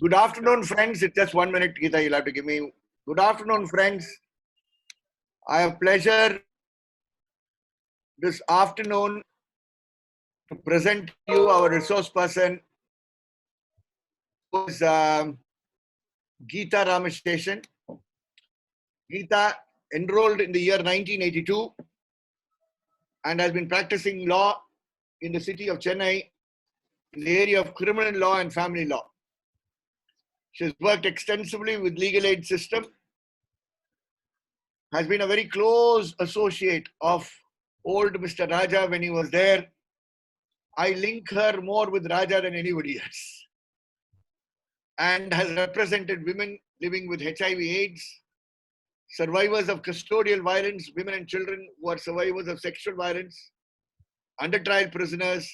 Good afternoon, friends. It's just 1 minute, Geeta. You'll have to give me. Good afternoon, friends. I have pleasure this afternoon to present to you our resource person, who is Geeta Ramaseshan. Geeta enrolled in the year 1982 and has been practicing law in the city of Chennai in the area of criminal law and family law. She has worked extensively with legal aid system, has been a very close associate of old Mr. Raja when he was there. I link her more with Raja than anybody else, and has represented women living with HIV/AIDS, survivors of custodial violence, women and children who are survivors of sexual violence, under trial prisoners,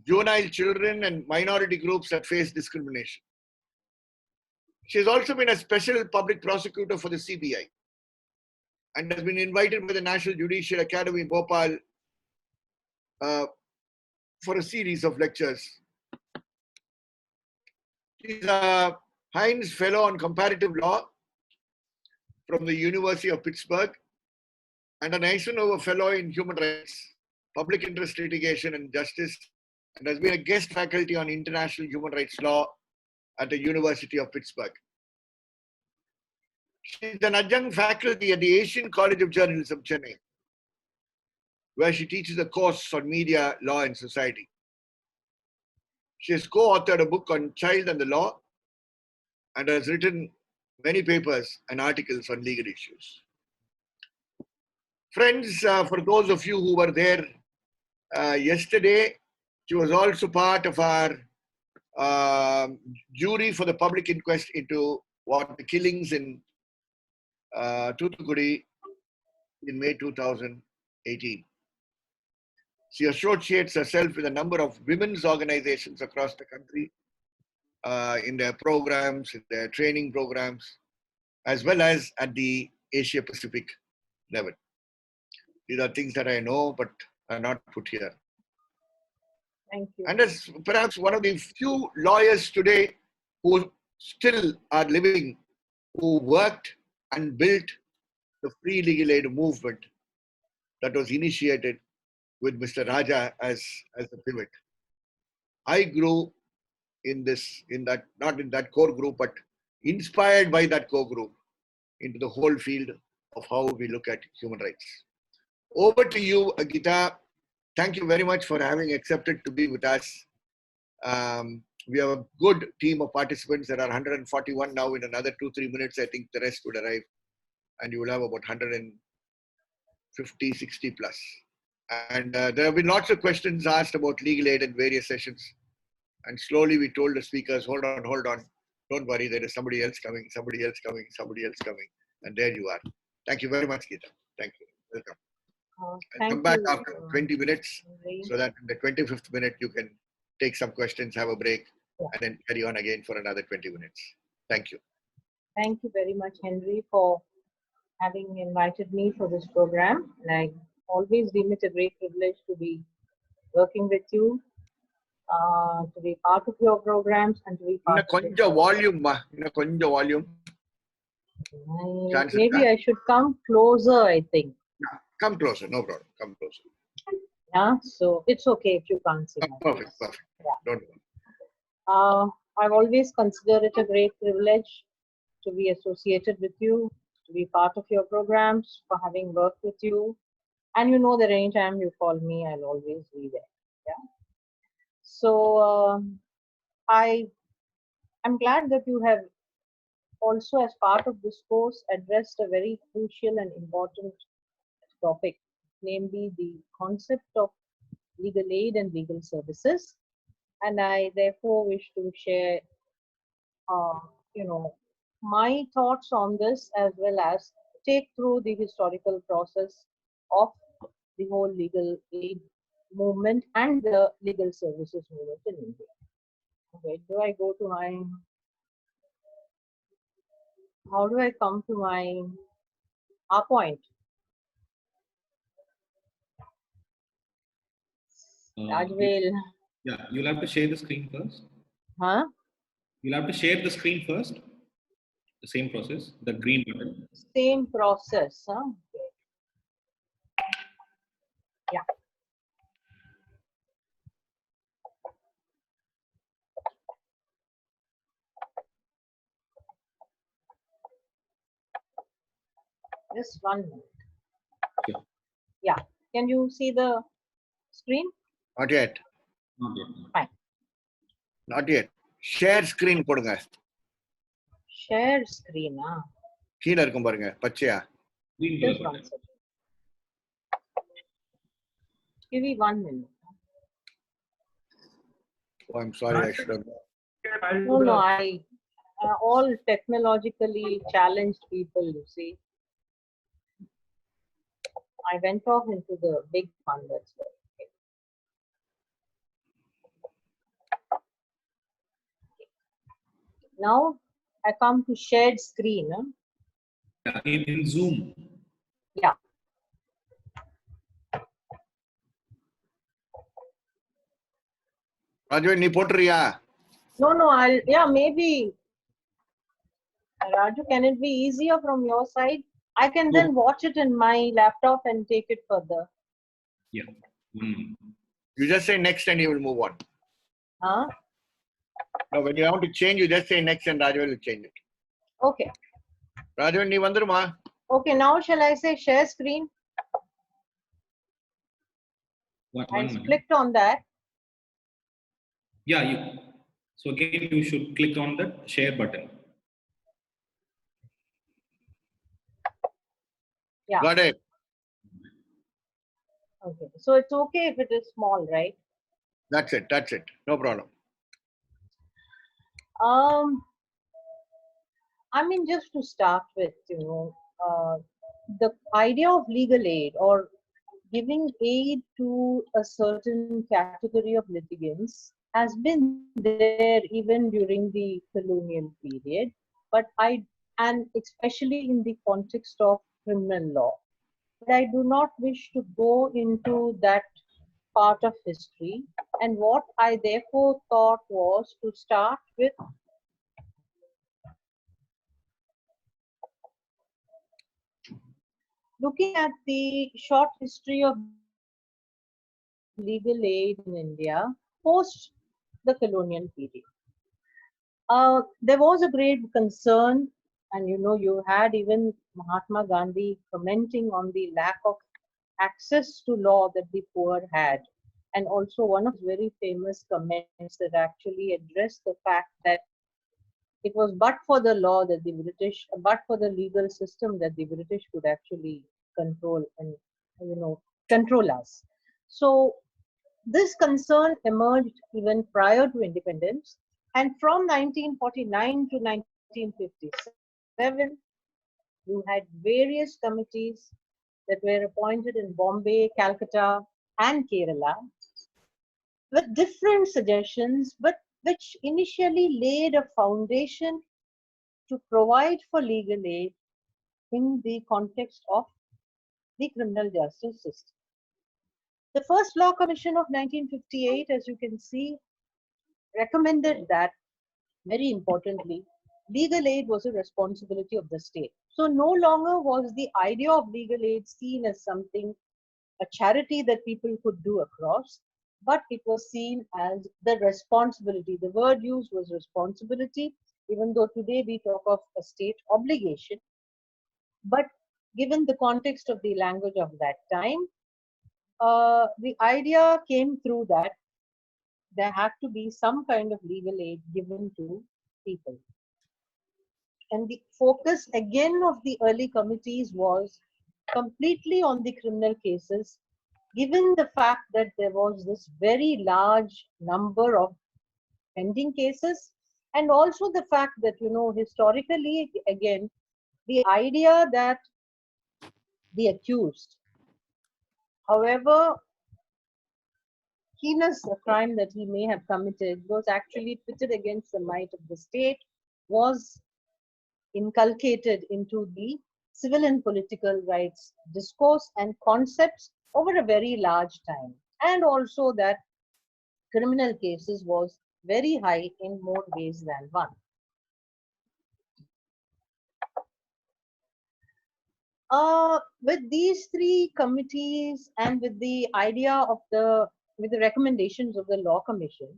juvenile children, and minority groups that face discrimination. She has also been a special public prosecutor for the CBI and has been invited by the National Judicial Academy in Bhopal for a series of lectures. She is a Heinz Fellow on Comparative Law from the University of Pittsburgh and an Eisenhower Fellow in Human Rights, Public Interest Litigation and Justice, and has been a guest faculty on International Human Rights Law at the University of Pittsburgh. She is an adjunct faculty at the Asian College of Journalism, Chennai, where she teaches a course on media, law, and society. She has co-authored a book on child and the law and has written many papers and articles on legal issues. Friends, for those of you who were there yesterday, she was also part of our jury for the public inquest into what the killings in Thoothukudi in May 2018. She associates herself with a number of women's organizations across the country in their programs, in their training programs, as well as at the Asia Pacific level. These are things that I know but are not put here. Thank you. And as perhaps one of the few lawyers today who still are living, who worked and built the free legal aid movement that was initiated with Mr. Raja as the pivot. I grew not in that core group, but inspired by that core group into the whole field of how we look at human rights. Over to you, Geeta. Thank you very much for having accepted to be with us. We have a good team of participants. There are 141 now. In another 2-3 minutes, I think the rest would arrive. And you will have about 150, 60 plus. And there have been lots of questions asked about legal aid in various sessions. And slowly we told the speakers, hold on. Don't worry, there is somebody else coming. And there you are. Thank you very much, Geeta. Thank you. Welcome. I'll come back after 20 minutes so that in the 25th minute you can take some questions, have a break, and then carry on again for another 20 minutes. Thank you. Thank you very much, Henry, for having invited me for this program. And I always deem it a great privilege to be working with you, to be part of your programs, and to be part of volume. Maybe I should come closer, I think. Come closer, no problem. Come closer. Yeah, so it's okay if you can't see. Perfect. Yeah. Don't worry. I've always considered it a great privilege to be associated with you, to be part of your programs, for having worked with you. And you know that anytime you call me, I'll always be there. Yeah. So I'm glad that you have also, as part of this course, addressed a very crucial and important topic, namely the concept of legal aid and legal services. And I therefore wish to share, my thoughts on this, as well as take through the historical process of the whole legal aid movement and the legal services movement in India. Okay, how do I come to my appoint? Yeah, you'll have to share the screen first. Huh? You'll have to share the screen first. The same process, the green button. Same process, huh? Yeah. Just 1 minute. Sure. Yeah. Can you see the screen? Not yet. Not yet. Fine. Not yet. Share screen போடுங்க. Share screen, ah. கீழ இருக்கும் பாருங்க பச்சையா. Green Just color 1 button. second. Give me 1 minute. Oh, I'm sorry, I should have. No, all technologically challenged people, you see. I went off into the big one, that's why. Okay. Now I come to shared screen. Huh? Yeah, in Zoom. Yeah. Raju, நீ போட்டுறியா? No, maybe. Raju, can it be easier from your side? I can then watch it in my laptop and take it further. Yeah. You just say next and he will move on. Huh? No, when you want to change, you just say next and Raju will change it. Okay. Raju, நீ வந்துருமா? Okay, now shall I say share screen? One minute. Clicked on that. Yeah, so again you should click on the share button. Yeah. Got it. Okay. So it's okay if it is small, right? That's it. No problem. I mean, just to start with, the idea of legal aid or giving aid to a certain category of litigants has been there even during the colonial period, and especially in the context of criminal law. But I do not wish to go into that part of history, and what I therefore thought was to start with looking at the short history of legal aid in India post the colonial period. There was a great concern, and you had even Mahatma Gandhi commenting on the lack of access to law that the poor had. And also one of very famous comments that actually addressed the fact that it was but for the law that but for the legal system that the British could actually control us. So this concern emerged even prior to independence, and from 1949 to 1957, you had various committees that were appointed in Bombay, Calcutta, and Kerala with different suggestions, but which initially laid a foundation to provide for legal aid in the context of the criminal justice system. The first Law Commission of 1958, as you can see, recommended that, very importantly, legal aid was a responsibility of the state. So no longer was the idea of legal aid seen as something, a charity that people could do across, but it was seen as the responsibility. The word used was responsibility, even though today we talk of a state obligation. But given the context of the language of that time, the idea came through that there had to be some kind of legal aid given to people. And the focus again of the early committees was completely on the criminal cases, given the fact that there was this very large number of pending cases, and also the fact that, historically, again, the idea that the accused, however heinous a crime that he may have committed, was actually pitted against the might of the state, was inculcated into the civil and political rights discourse and concepts over a very large time. And also that criminal cases was very high in more ways than one. With these three committees and with the idea of with the recommendations of the Law Commission,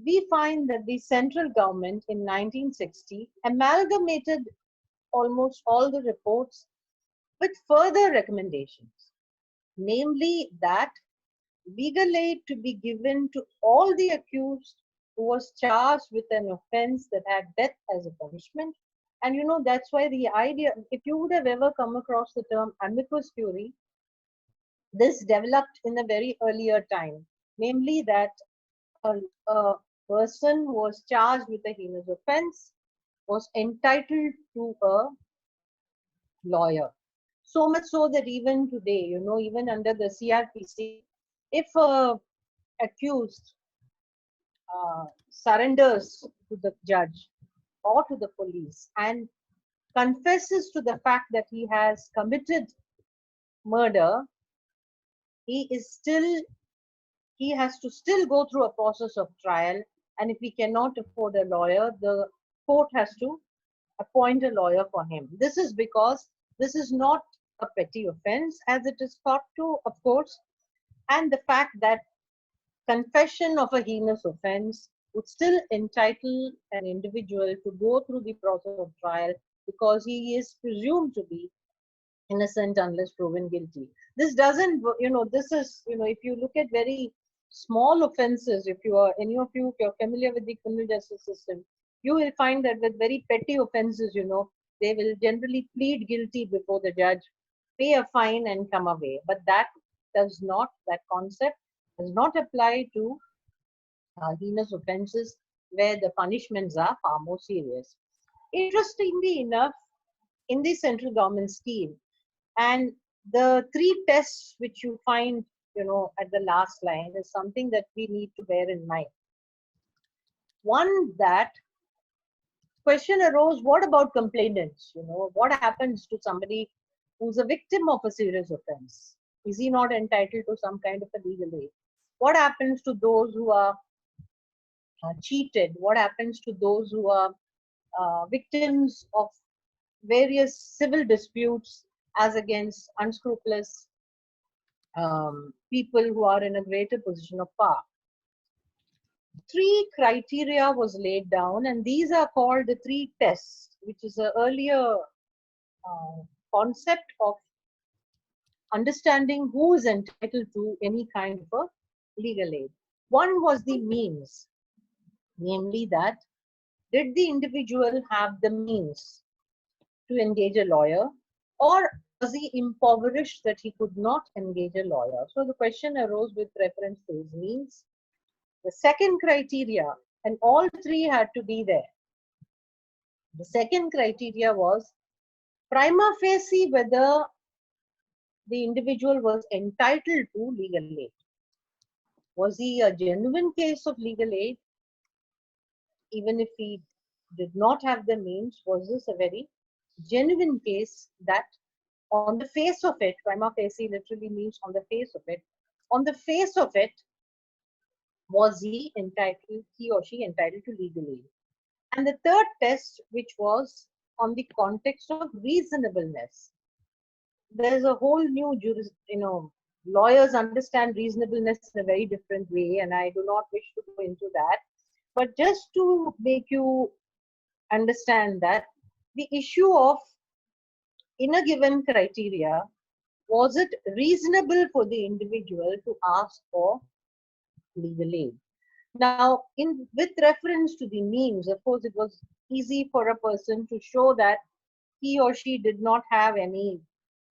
we find that the central government in 1960 amalgamated almost all the reports with further recommendations, namely that legal aid to be given to all the accused who was charged with an offense that had death as a punishment. And you know, that's why the idea, if you would have ever come across the term amicus curiae, this developed in a very earlier time, namely that a person who was charged with a heinous offense was entitled to a lawyer. So much so that even today, you know, even under the CRPC, if a accused surrenders to the judge or to the police and confesses to the fact that he has committed murder, he has to still go through a process of trial. And if he cannot afford a lawyer, the court has to appoint a lawyer for him. This is because this is not a petty offense as it is thought to, of course, and the fact that confession of a heinous offense would still entitle an individual to go through the process of trial because he is presumed to be innocent unless proven guilty. This doesn't, you know, this is, you know, if you look at very small offenses, if you are, any of you, if you're familiar with the criminal justice system, you will find that with very petty offenses, you know, they will generally plead guilty before the judge, pay a fine and come away. But that concept does not apply to heinous offenses where the punishments are far more serious. Interestingly enough, in the central government scheme, and the three tests which you find, you know, at the last line is something that we need to bear in mind. One, that question arose, what about complainants? You know, what happens to somebody who's a victim of a serious offense? Is he not entitled to some kind of a legal aid? What happens to those who are cheated? What happens to those who are victims of various civil disputes as against unscrupulous people who are in a greater position of power? Three criteria was laid down, and these are called the three tests, which is an earlier concept of understanding who is entitled to any kind of a legal aid. One was the means, namely that did the individual have the means to engage a lawyer, or was he impoverished that he could not engage a lawyer? So the question arose with reference to his means. The second criteria, and all three had to be there. The second criteria was prima facie whether the individual was entitled to legal aid. Was he a genuine case of legal aid? Even if he did not have the means, was this a very genuine case that on the face of it, prima facie literally means on the face of it, on the face of it, was he or she entitled to legal aid? And the third test, which was on the context of reasonableness. There's a whole new lawyers understand reasonableness in a very different way, and I do not wish to go into that. But just to make you understand that the issue of, in a given criteria, was it reasonable for the individual to ask for legal aid? Now, with reference to the means, of course, it was easy for a person to show that he or she did not have any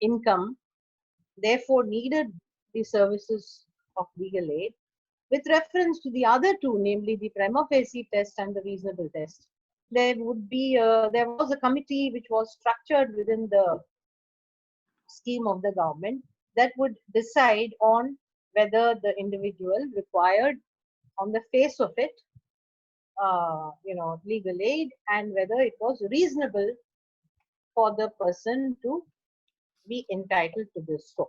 income, therefore needed the services of legal aid. With reference to the other two, namely the prima facie test and the reasonable test, there was a committee which was structured within the scheme of the government that would decide on whether the individual required, on the face of it, legal aid, and whether it was reasonable for the person to be entitled to this. So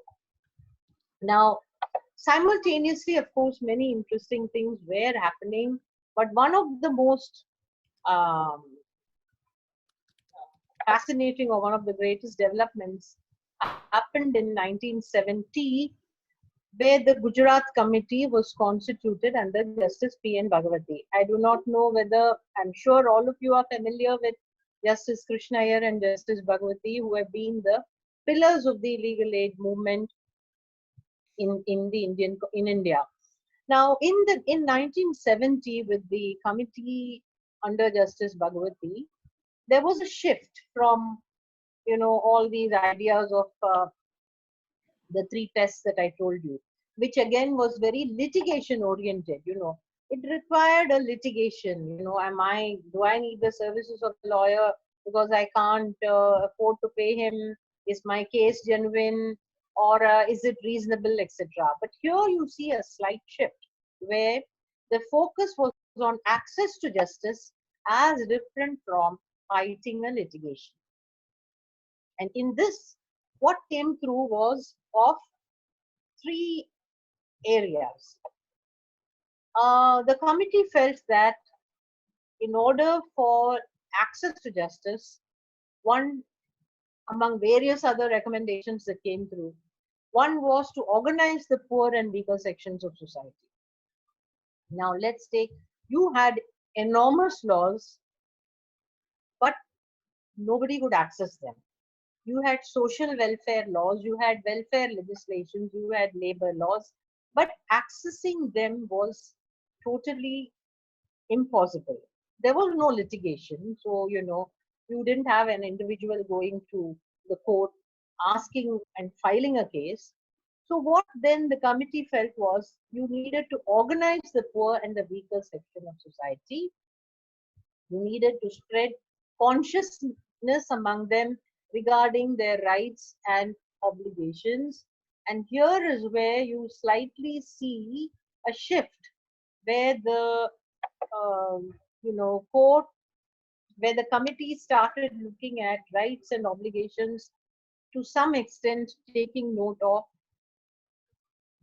now, simultaneously, of course, many interesting things were happening But one of the most um, fascinating or one of the greatest developments happened in 1970, where the Gujarat Committee was constituted under Justice P.N. Bhagavati. I do not know whether, I'm sure all of you are familiar with Justice Krishna Iyer and Justice Bhagavati, who have been the pillars of the legal aid movement in India. Now, in 1970, with the committee under Justice Bhagavati, there was a shift from all these ideas of the three tests that I told you, which again was very litigation oriented. It required a litigation. Do I need the services of a lawyer because I can't afford to pay him? Is my case genuine, or is it reasonable, etc.? But here you see a slight shift where the focus was on access to justice as different from fighting a litigation. And in this, what came through was of three areas. The committee felt that in order for access to justice, one among various other recommendations that came through, one was to organize the poor and weaker sections of society. Now let's take, you had enormous laws, but nobody could access them. You had social welfare laws, you had welfare legislations, you had labor laws, but accessing them was totally impossible. There was no litigation, so you didn't have an individual going to the court asking and filing a case. So what then the committee felt was you needed to organize the poor and the weaker section of society. You needed to spread consciousness among them regarding their rights and obligations. And here is where you slightly see a shift where the court, where the committee started looking at rights and obligations, to some extent taking note of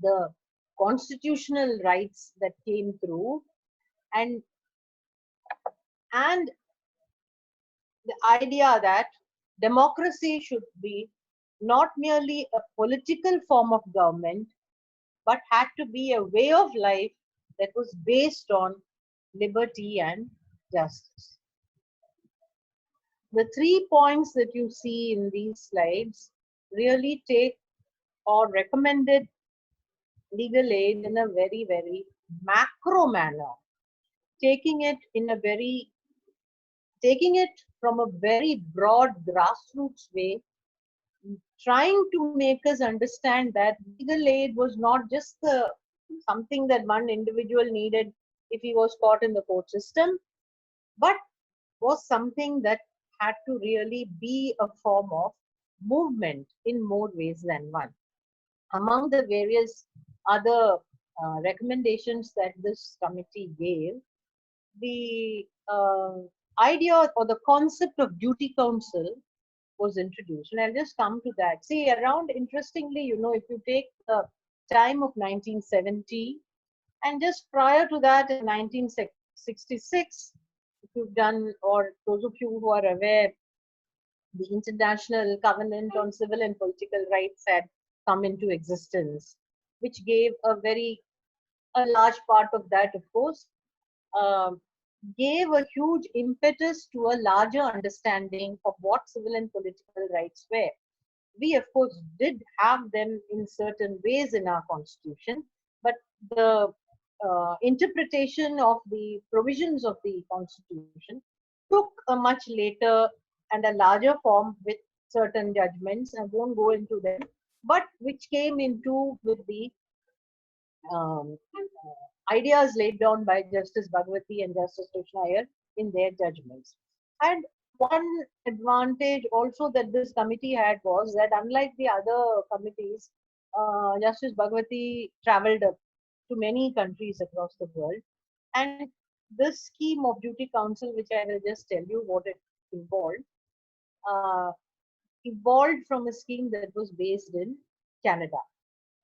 the constitutional rights that came through, and the idea that democracy should be not merely a political form of government, but had to be a way of life that was based on liberty and justice. The 3 points that you see in these slides really take or recommended legal aid in a very, very macro manner, taking it from a very broad grassroots way, trying to make us understand that legal aid was not just something that one individual needed if he was caught in the court system, but was something that had to really be a form of movement in more ways than one. Among the various other recommendations that this committee gave, the idea or the concept of duty counsel was introduced. And I'll just come to that. See, around, interestingly, if you take the time of 1970 and just prior to that in 1966, if you've done, or those of you who are aware, the International Covenant on Civil and Political Rights had come into existence, which gave a large part of that, of course, gave a huge impetus to a larger understanding of what civil and political rights were. We, of course, did have them in certain ways in our constitution, but the interpretation of the provisions of the constitution took a much later and a larger form with certain judgments. I won't go into them, but which came into with the ideas laid down by Justice Bhagavati and Justice Krishna Iyer in their judgments. And one advantage also that this committee had was that, unlike the other committees, Justice Bhagavati traveled to many countries across the world. And this scheme of duty counsel, which I will just tell you what it involved, evolved from a scheme that was based in Canada.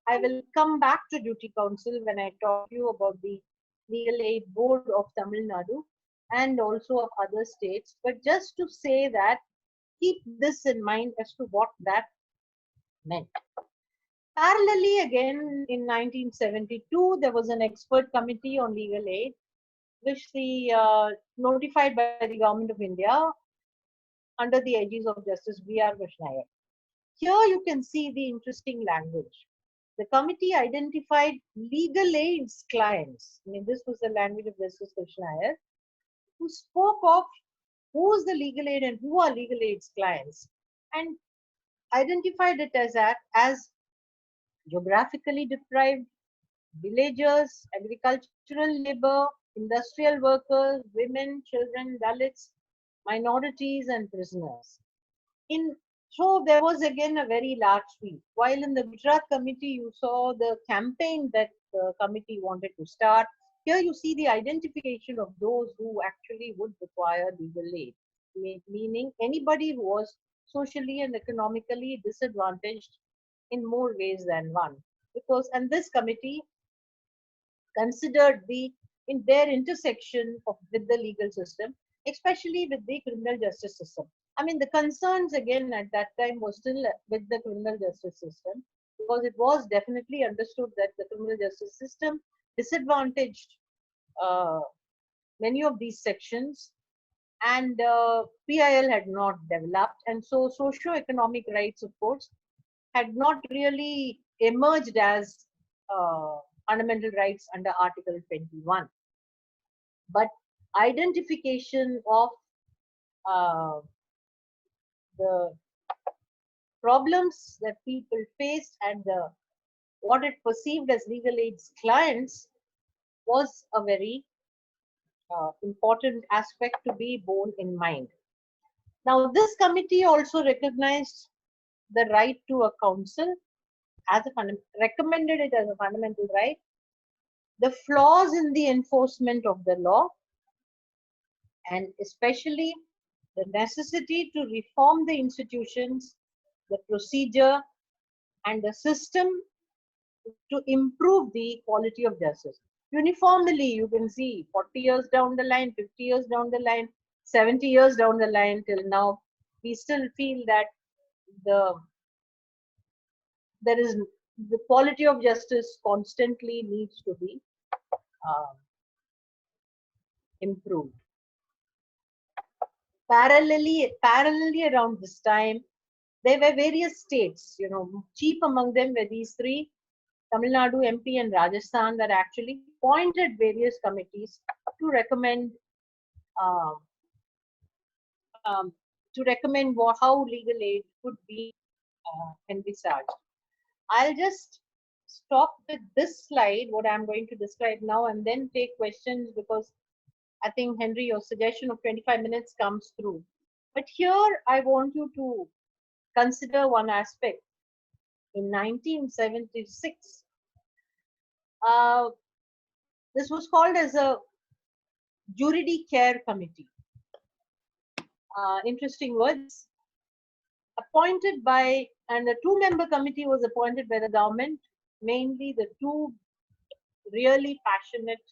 I will come back to duty counsel when I talk to you about the Legal Aid Board of Tamil Nadu and also of other states. But just to say that, keep this in mind as to what that meant. Parallelly, again in 1972, there was an expert committee on legal aid, which the notified by the Government of India under the aegis of Justice B.R. Krishnaiyer. Here you can see the interesting language. The committee identified legal aid's clients. I mean, this was the language of Justice Krishnaiyer, who spoke of who is the legal aid and who are legal aid's clients, and identified it as geographically deprived, villagers, agricultural labor, industrial workers, women, children, Dalits, minorities, and prisoners. So there was again a very large sweep. While in the Gujarat committee, you saw the campaign that the committee wanted to start. Here you see the identification of those who actually would require legal aid, meaning anybody who was socially and economically disadvantaged in more ways than one. And this committee considered in their intersection with the legal system, especially with the criminal justice system. I mean, the concerns again at that time was still with the criminal justice system, because it was definitely understood that the criminal justice system disadvantaged many of these sections, and PIL had not developed, and so socio-economic rights, of course, had not really emerged as fundamental rights under Article 21. But identification of the problems that people faced and what it perceived as legal aid's clients was a very important aspect to be borne in mind. Now, this committee also recognized the right to a counsel as recommended it as a fundamental right, the flaws in the enforcement of the law, and especially the necessity to reform the institutions, the procedure, and the system to improve the quality of justice. Uniformly, you can see 40 years down the line, 50 years down the line, 70 years down the line till now, we still feel that the quality of justice constantly needs to be improved. Parallelly around this time, there were various states, chief among them were these three, Tamil Nadu, MP, and Rajasthan, that actually appointed various committees to recommend how legal aid could be envisaged. I'll just stop with this slide, what I'm going to describe now, and then take questions, because I think, Henry, your suggestion of 25 minutes comes through. But here I want you to consider one aspect. In 1976, this was called as a Juridic Care Committee. Interesting words. Appointed by, and a two-member committee was appointed by the government, mainly the two really passionate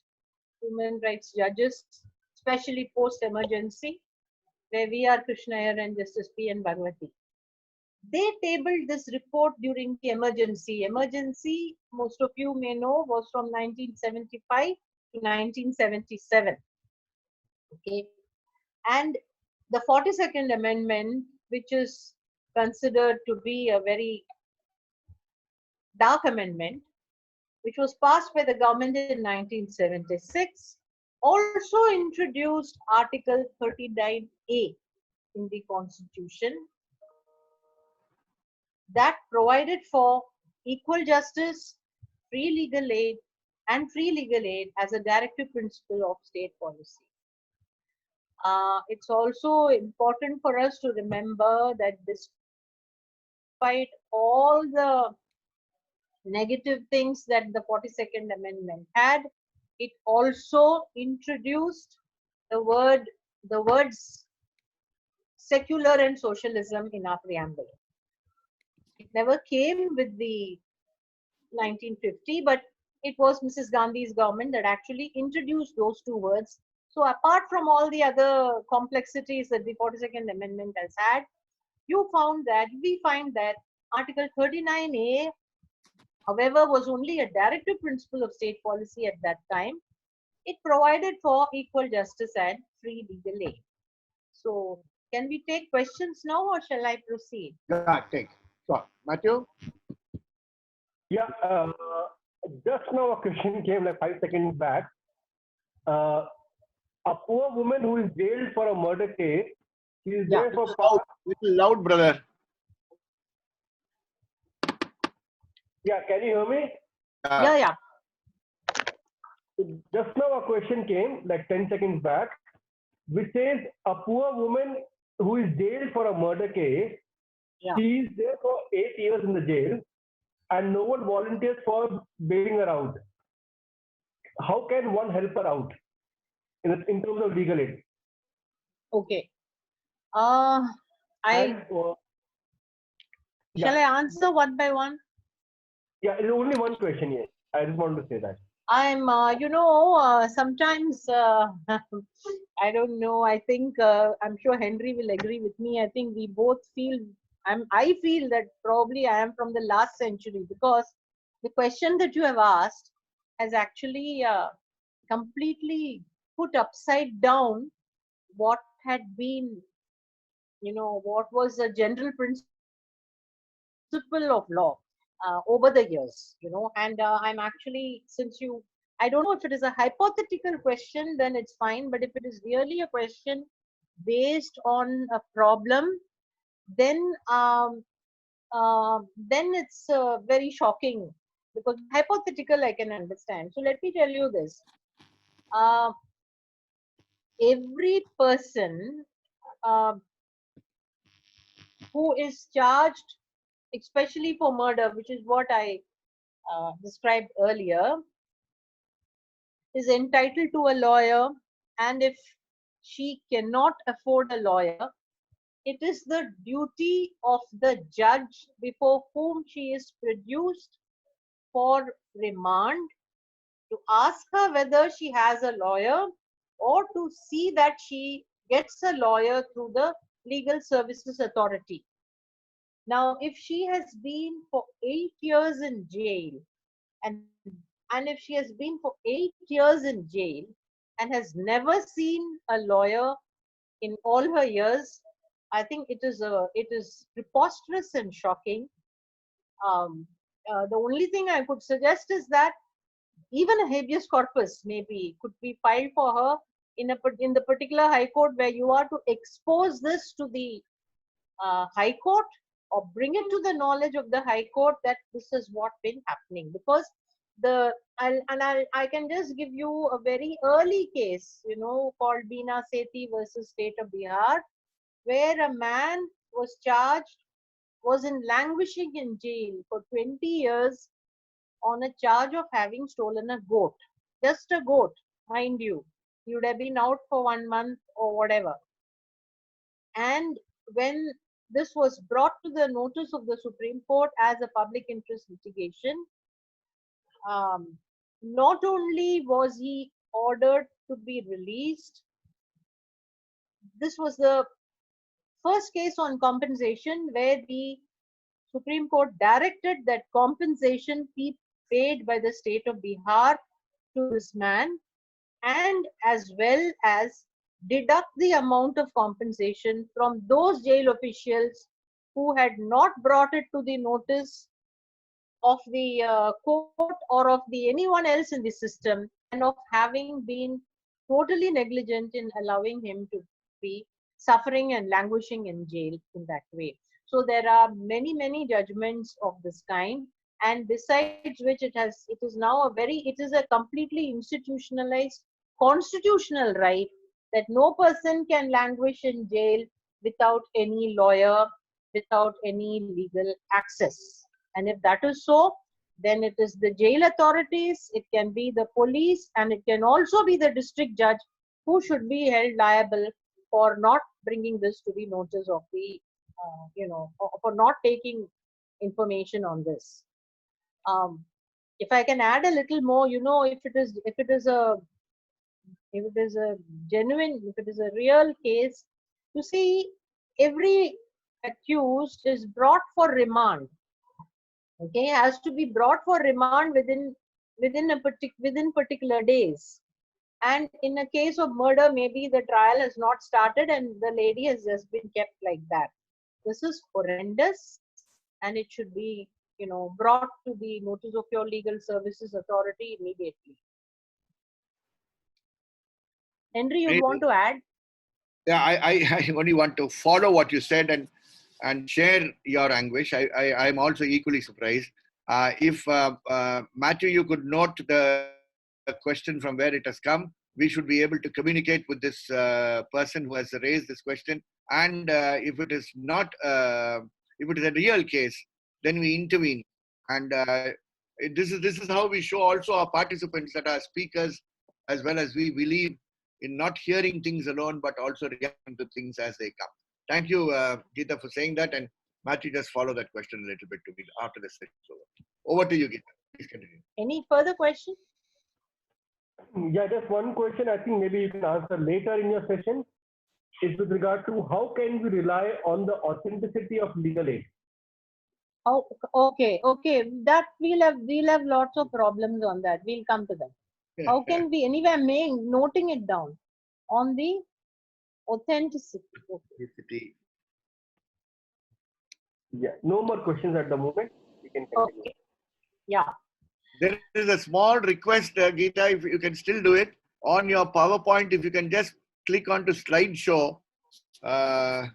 human rights judges, especially post-emergency, where V.R. Krishnaiyer and Justice P.N. Bhagwati. They tabled this report during the emergency. Emergency, most of you may know, was from 1975 to 1977. Okay, and the 42nd Amendment, which is considered to be a very dark amendment, which was passed by the government in 1976, also introduced Article 39A in the Constitution that provided for equal justice, free legal aid, and free legal aid as a directive principle of state policy. It's also important for us to remember that despite all the negative things that the 42nd Amendment had, it also introduced the words secular and socialism in our preamble. It never came with the 1950, but it was Mrs. Gandhi's government that actually introduced those two words. So apart from all the other complexities that the 42nd Amendment has had, we find that Article 39A, however, was only a directive principle of state policy at that time. It provided for equal justice and free legal aid. So can we take questions now or shall I proceed? Yeah, take. Sure. Matthew? Yeah, just now a question came like 5 seconds back. A poor woman who is jailed for a murder case, she is there for Little loud, brother. Yeah, can you hear me? Yeah. Just now a question came like 10 seconds back, which says a poor woman who is jailed for a murder case, she is there for 8 years in the jail and no one volunteers for bailing her out. How can one help her out in terms of legal aid? Okay. Shall I answer one by one? Yeah, it's only one question here. I just want to say that. I'm, sometimes, I don't know, I think, I'm sure Henry will agree with me. I think we both feel, I feel that probably I am from the last century, because the question that you have asked has actually completely put upside down what had been, what was a general principle of law over the years, and I'm actually, I don't know if it is a hypothetical question, then it's fine, but if it is really a question based on a problem, then it's very shocking, because hypothetical I can understand. So let me tell you this. Every person who is charged, especially for murder, which is what I described earlier, is entitled to a lawyer, and if she cannot afford a lawyer, it is the duty of the judge before whom she is produced for remand to ask her whether she has a lawyer, or to see that she gets a lawyer through the Legal Services Authority. Now, if she has been for 8 years in jail, and if she has been for 8 years in jail and has never seen a lawyer in all her years, I think it is preposterous and shocking. The only thing I could suggest is that even a habeas corpus maybe could be filed for her in the particular High Court, where you are to expose this to the High Court, or bring it to the knowledge of the High Court that this is what been happening. Because I can just give you a very early case, called Beena Sethi versus State of Bihar, where a man was languishing in jail for 20 years on a charge of having stolen a goat. Just a goat, mind you. He would have been out for 1 month or whatever. And when this was brought to the notice of the Supreme Court as a public interest litigation, not only was he ordered to be released, this was the first case on compensation where the Supreme Court directed that compensation be paid by the state of Bihar to this man, and as well as deduct the amount of compensation from those jail officials who had not brought it to the notice of the court or of anyone else in the system, and of having been totally negligent in allowing him to be suffering and languishing in jail in that way. So there are many judgments of this kind, and besides which it is a completely institutionalized constitutional right that no person can languish in jail without any lawyer, without any legal access. And if that is so, then it is the jail authorities, it can be the police, and it can also be the district judge who should be held liable for not bringing this to the notice of the, for not taking information on this. If I can add a little more, if it is a genuine, if it is a real case, you see, every accused is brought for remand. Okay, has to be brought for remand within particular days. And in a case of murder, maybe the trial has not started and the lady has just been kept like that. This is horrendous, and it should be, brought to the notice of your legal services authority immediately. Henry, you'd want to add? Yeah, I only want to follow what you said and share your anguish. I'm also equally surprised. If Matthew, you could note the question from where it has come, we should be able to communicate with this person who has raised this question. And if it is not, if it is a real case, then we intervene. And this is how we show also our participants that are speakers, as well as we believe in not hearing things alone, but also reacting to things as they come. Thank you, Geeta, for saying that. And Matthew, just follow that question a little bit to me after the session is over. Over to you, Geeta. Please continue. Any further question? Yeah, just one question I think maybe you can answer later in your session is with regard to how can we rely on the authenticity of legal aid? Oh, okay. That we'll have lots of problems on that. We'll come to that. How can we, anyway, I'm noting it down on the authenticity. Okay. Yeah, no more questions at the moment. We can continue. Okay. Yeah. There is a small request, Geeta, if you can still do it on your PowerPoint. If you can just click onto slideshow. There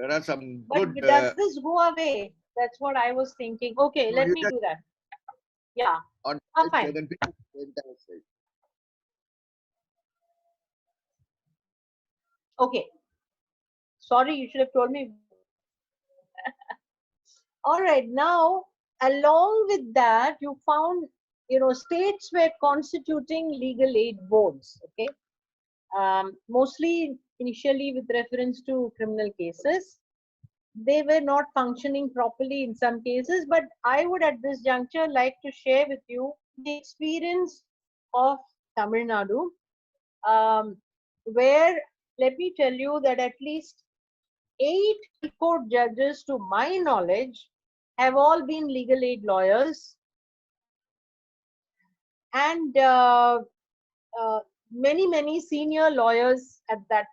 are some but good. Does this go away? That's what I was thinking. Okay, let me do that. Yeah, I'm fine. Okay. Sorry, you should have told me. All right, now along with that, you found, states were constituting legal aid boards. Okay, mostly initially with reference to criminal cases. They were not functioning properly in some cases, but I would at this juncture like to share with you the experience of Tamil Nadu, where, let me tell you that at least 8 High Court judges, to my knowledge, have all been legal aid lawyers, and many senior lawyers at that,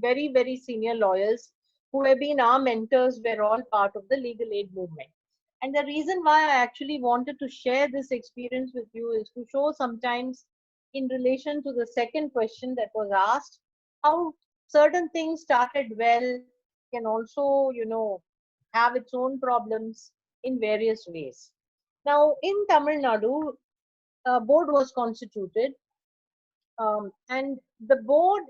very, very senior lawyers who have been our mentors were all part of the legal aid movement. And the reason why I actually wanted to share this experience with you is to show sometimes, in relation to the second question that was asked, how certain things started well can also, have its own problems in various ways. Now, in Tamil Nadu, a board was constituted, and the board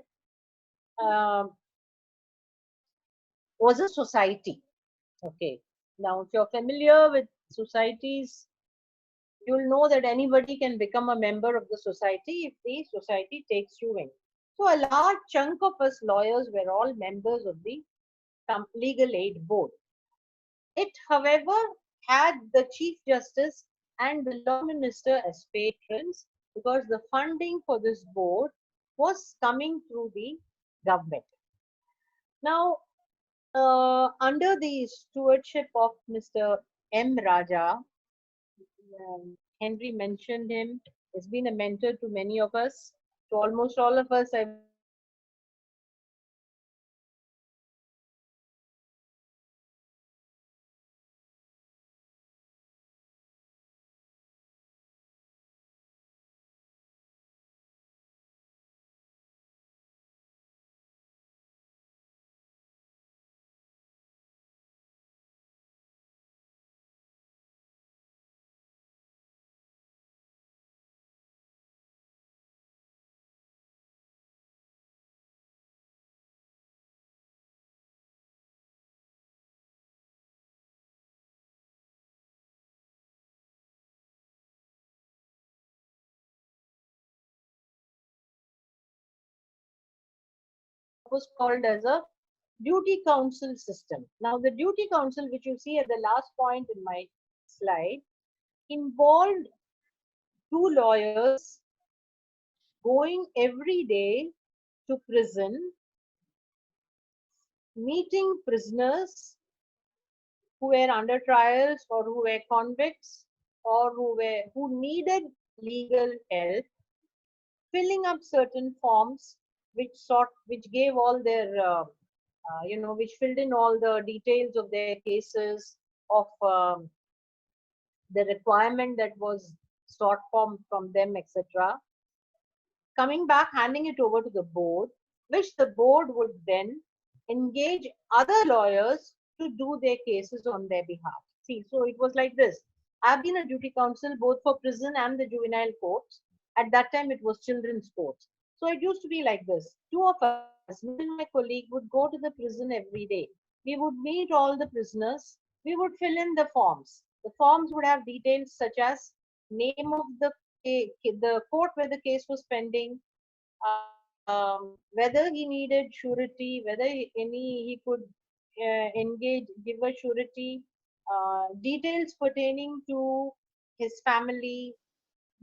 was a society. Okay. Now, if you're familiar with societies, you'll know that anybody can become a member of the society if the society takes you in. So a large chunk of us lawyers were all members of the legal aid board. It, however, had the Chief Justice and the Law Minister as patrons, because the funding for this board was coming through the government. Now, under the stewardship of Mr. M. Raja, Henry mentioned him, has been a mentor to many of us, to almost all of us. I was called as a duty council system. Now, the duty council, which you see at the last point in my slide, involved two lawyers going every day to prison, meeting prisoners who were under trials or who were convicts or who needed legal help, filling up certain forms which gave all their which filled in all the details of their cases, of the requirement that was sought from them, etc. Coming back, handing it over to the board, which the board would then engage other lawyers to do their cases on their behalf. See, so it was like this. I've been a duty counsel both for prison and the juvenile courts. At that time, it was children's courts. So it used to be like this. Two of us, me and my colleague, would go to the prison every day. We would meet all the prisoners. We would fill in the forms. The forms would have details such as name of the court where the case was pending, whether he needed surety, whether he could give a surety, details pertaining to his family,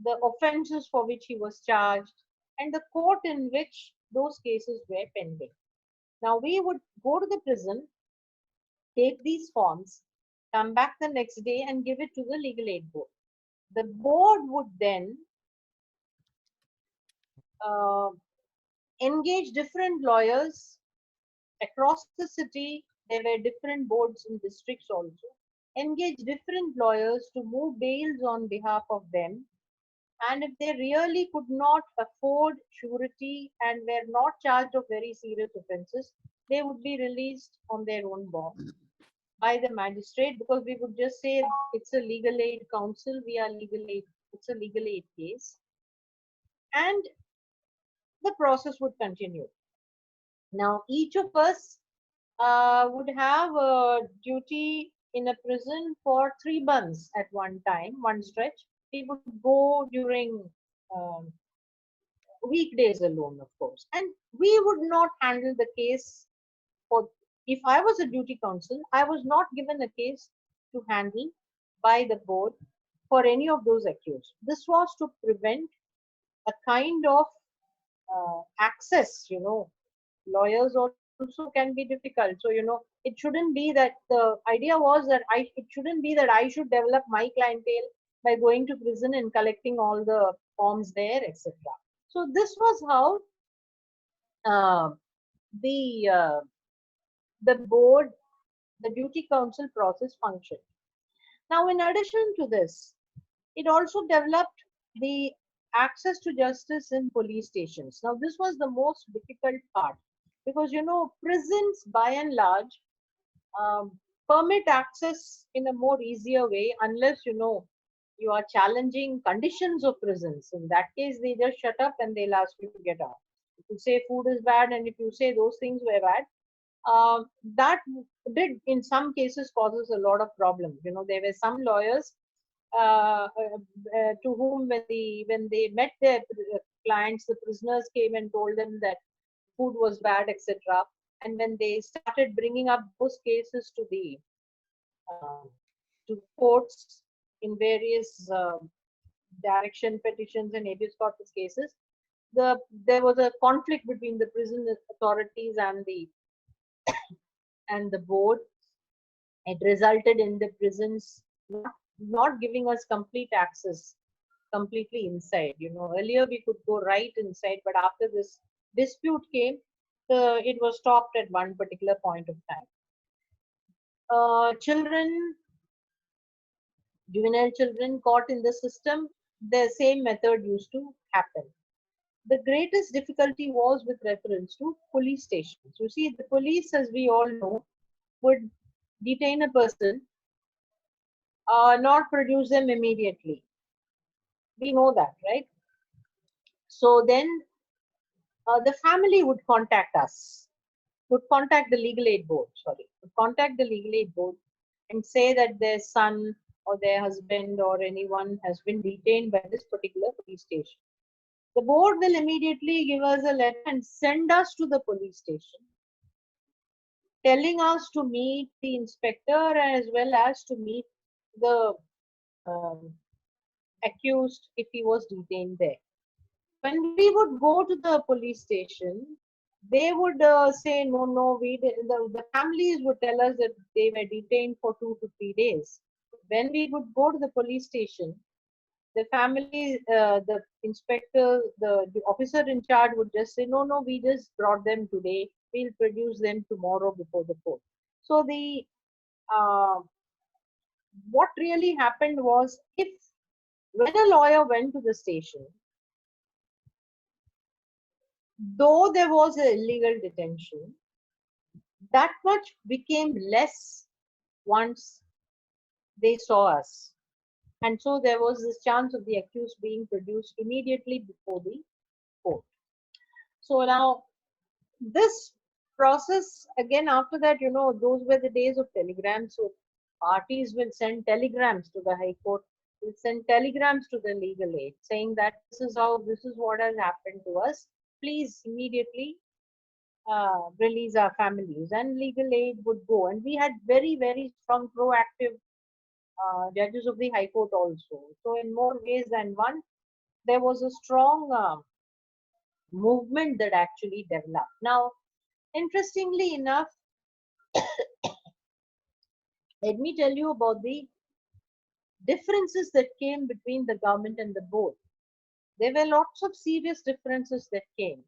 the offences for which he was charged, and the court in which those cases were pending. Now we would go to the prison, take these forms, come back the next day and give it to the legal aid board. The board would then engage different lawyers across the city. There were different boards in districts also. Engage different lawyers to move bails on behalf of them. And if they really could not afford surety and were not charged of very serious offences, they would be released on their own bond by the magistrate, because we would just say it's a legal aid counsel, we are legal aid, it's a legal aid case. And the process would continue. Now, each of us would have a duty in a prison for 3 months at one time, one stretch. We would go during weekdays alone, of course. And we would not handle the case. If I was a duty counsel, I was not given a case to handle by the board for any of those accused. This was to prevent a kind of access, lawyers also can be difficult. So, it shouldn't be that the idea was that it shouldn't be that I should develop my clientele by going to prison and collecting all the forms there, etc. So this was how the board, the duty counsel process functioned. Now, in addition to this, it also developed the access to justice in police stations. Now, this was the most difficult part because, prisons by and large permit access in a more easier way unless, you are challenging conditions of prisons. In that case, they just shut up and they'll ask you to get out. If you say food is bad and if you say those things were bad, that did in some cases causes a lot of problems. There were some lawyers to whom when they met their clients, the prisoners came and told them that food was bad, etc. And when they started bringing up those cases to the courts in various direction petitions and habeas corpus cases, there was a conflict between the prison authorities and the board. It resulted in the prisons not giving us complete access completely inside. Earlier we could go right inside, but after this dispute came, it was stopped at one particular point of time. Juvenile children caught in the system, the same method used to happen. The greatest difficulty was with reference to police stations. You see, the police, as we all know, would detain a person, not produce them immediately. We know that, right? So then the family would contact the legal aid board, and say that their son or their husband or anyone has been detained by this particular police station. The board will immediately give us a letter and send us to the police station, telling us to meet the inspector as well as to meet the accused if he was detained there. When we would go to the police station, they would say, no, no, the families would tell us that they were detained for 2 to 3 days. When we would go to the police station, the family, the inspector, the officer in charge would just say, no, no, we just brought them today. We'll produce them tomorrow before the court. So uh, what really happened was, when a lawyer went to the station, though there was an illegal detention, that much became less once they saw us. And so there was this chance of the accused being produced immediately before the court. So now, this process, again, after that, those were the days of telegrams. So parties will send telegrams to the High Court, will send telegrams to the legal aid saying that this is what has happened to us. Please immediately release our families. And legal aid would go. And we had very, very strong proactive judges of the High Court also. So in more ways than one, there was a strong movement that actually developed. Now, interestingly enough, let me tell you about the differences that came between the government and the board. There were lots of serious differences that came.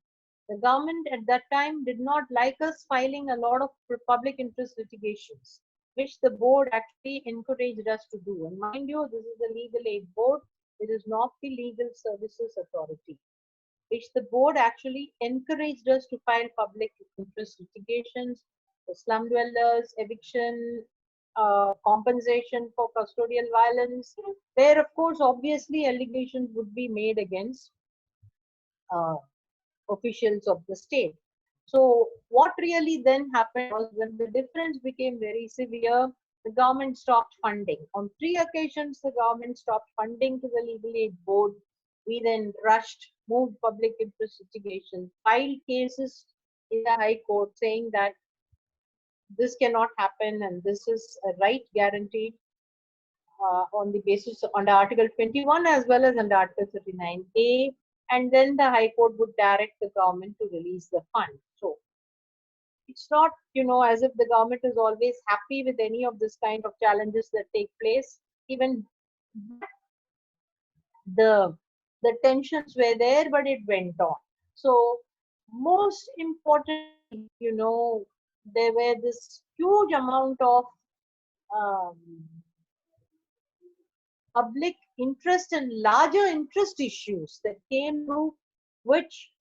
The government at that time did not like us filing a lot of public interest litigations, which the board actually encouraged us to do. And mind you, this is the legal aid board. It is not the legal services authority, which the board actually encouraged us to file public interest litigations, the slum dwellers, eviction, compensation for custodial violence, where of course obviously allegations would be made against officials of the state. So what really then happened was, when the difference became very severe, the government stopped funding. On 3 occasions, the government stopped funding to the legal aid board. We then rushed, moved public interest litigation, filed cases in the High Court saying that this cannot happen and this is a right guaranteed on the basis under Article 21 as well as under Article 39A. And then the High Court would direct the government to release the fund. So it's not, as if the government is always happy with any of this kind of challenges that take place. Even the tensions were there, but it went on. So most importantly, there were this huge amount of public interest and larger interest issues that came through, which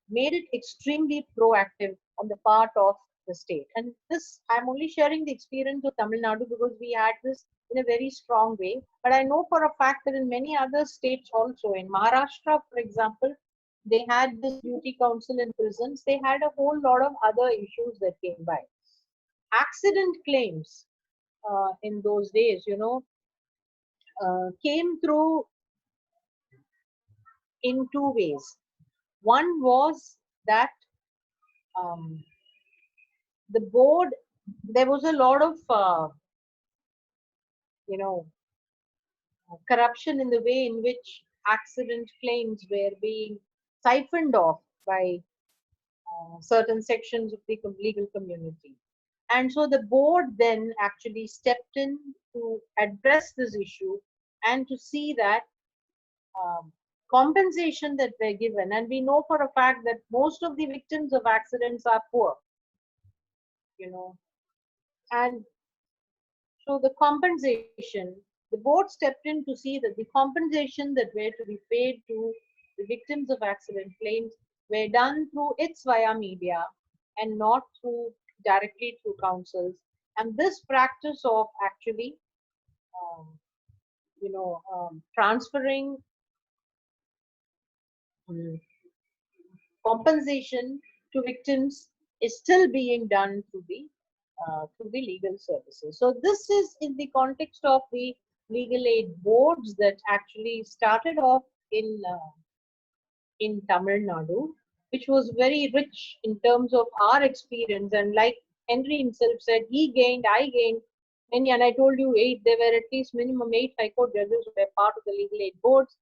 made it extremely proactive on the part of the state. And this, I'm only sharing the experience of Tamil Nadu because we had this in a very strong way. But I know for a fact that in many other states also, in Maharashtra, for example, they had this duty council in prisons. They had a whole lot of other issues that came by. Accident claims in those days, came through in 2 ways. One was that the board, there was a lot of, corruption in the way in which accident claims were being siphoned off by certain sections of the legal community. And so the board then actually stepped in to address this issue and to see that compensation that were given, and we know for a fact that most of the victims of accidents are poor, and so the compensation, the board stepped in to see that the compensation that were to be paid to the victims of accident claims were done through its via media and not directly through councils. And this practice of actually, transferring compensation to victims is still being done through the legal services. So this is in the context of the legal aid boards that actually started off in Tamil Nadu, which was very rich in terms of our experience. And like Henry himself said, he gained, I gained. and I told you there were at least minimum 8 High Court judges who were part of the legal aid boards.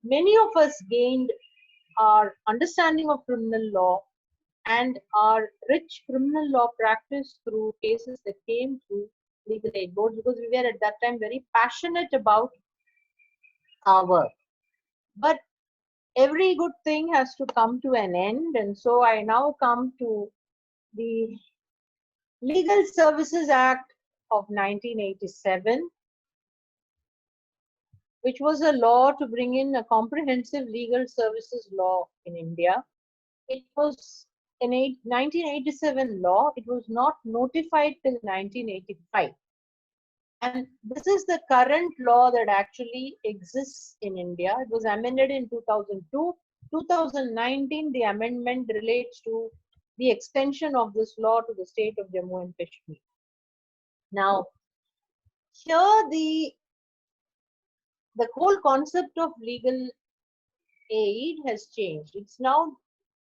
Many of us gained our understanding of criminal law and our rich criminal law practice through cases that came through legal aid boards, because we were at that time very passionate about our work. But every good thing has to come to an end, and so I now come to the Legal Services Act of 1987, which was a law to bring in a comprehensive legal services law in India. It was an 1987 law. It was not notified till 1985. And this is the current law that actually exists in India. It was amended in 2002. 2019, the amendment relates to the extension of this law to the state of Jammu and Kashmir. Now, here the whole concept of legal aid has changed. It's now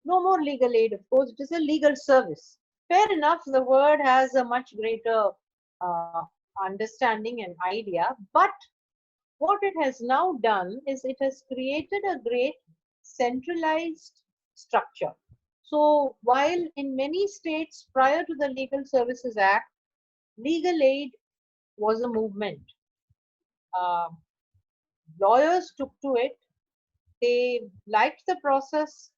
no more legal aid, of course, it is a legal service. Fair enough, the word has a much greater understanding and idea, but what it has now done is it has created a great centralized structure. So while in many states prior to the Legal Services Act, legal aid was a movement. Lawyers took to it, they liked the process,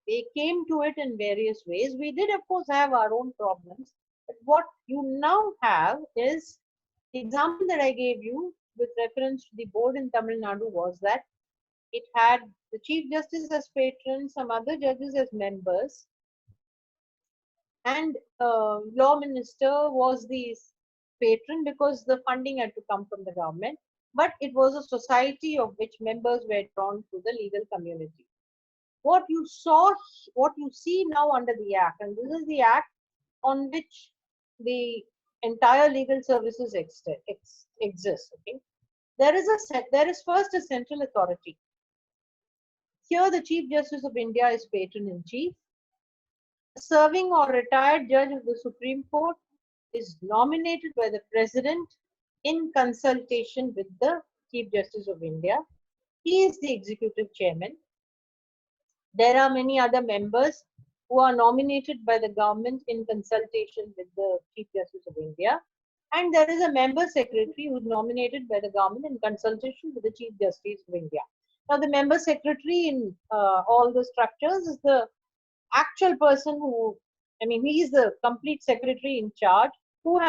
they came to it in various ways. We did, of course, have our own problems, but what you now have is the example that I gave you with reference to the board in Tamil Nadu was that it had the Chief Justice as patron, some other judges as members, and Law Minister was the patron because the funding had to come from the government, but it was a society of which members were drawn to the legal community. What you see now under the Act, and this is the Act on which the entire legal services exists. Okay, there is first a central authority. Here, the Chief Justice of India is patron in chief. A serving or retired judge of the Supreme Court is nominated by the President in consultation with the Chief Justice of India. He is the executive chairman. There are many other members who are nominated by the government in consultation with the Chief Justice of India. And there is a member secretary who is nominated by the government in consultation with the Chief Justice of India. Now, the member secretary in all the structures is the actual person he is the complete secretary in charge who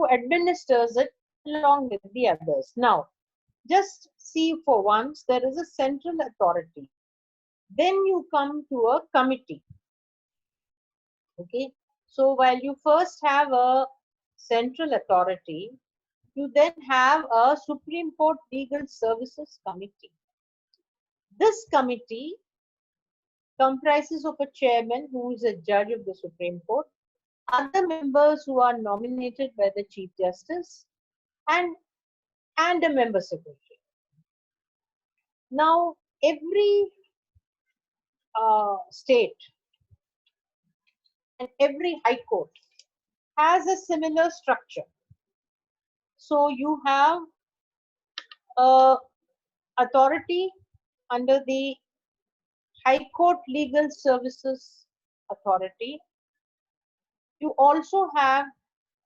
administers it along with the others. Now, just see for once, there is a central authority. Then you come to a committee. Okay, so while you first have a central authority, you then have a Supreme Court Legal Services Committee. This committee comprises of a chairman who is a judge of the Supreme Court, other members who are nominated by the Chief Justice, and a member secretary. Now, every state and every high court has a similar structure. So you have authority under the High Court Legal Services Authority. You also have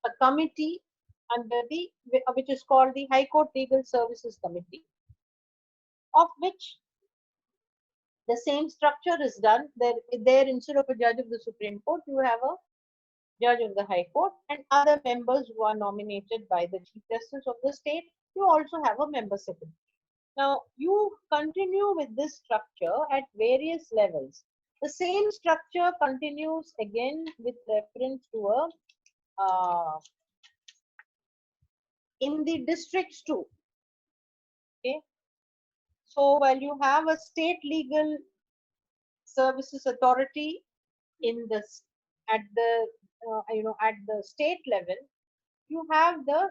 a committee under which is called the High Court Legal Services Committee, of which the same structure is done. There instead of a judge of the Supreme Court, you have a judge of the High Court and other members who are nominated by the Chief Justice of the state. You also have a member secretary. Now, you continue with this structure at various levels. The same structure continues again with reference to in the districts too. Okay. So while you have a state legal services authority at the state level, you have the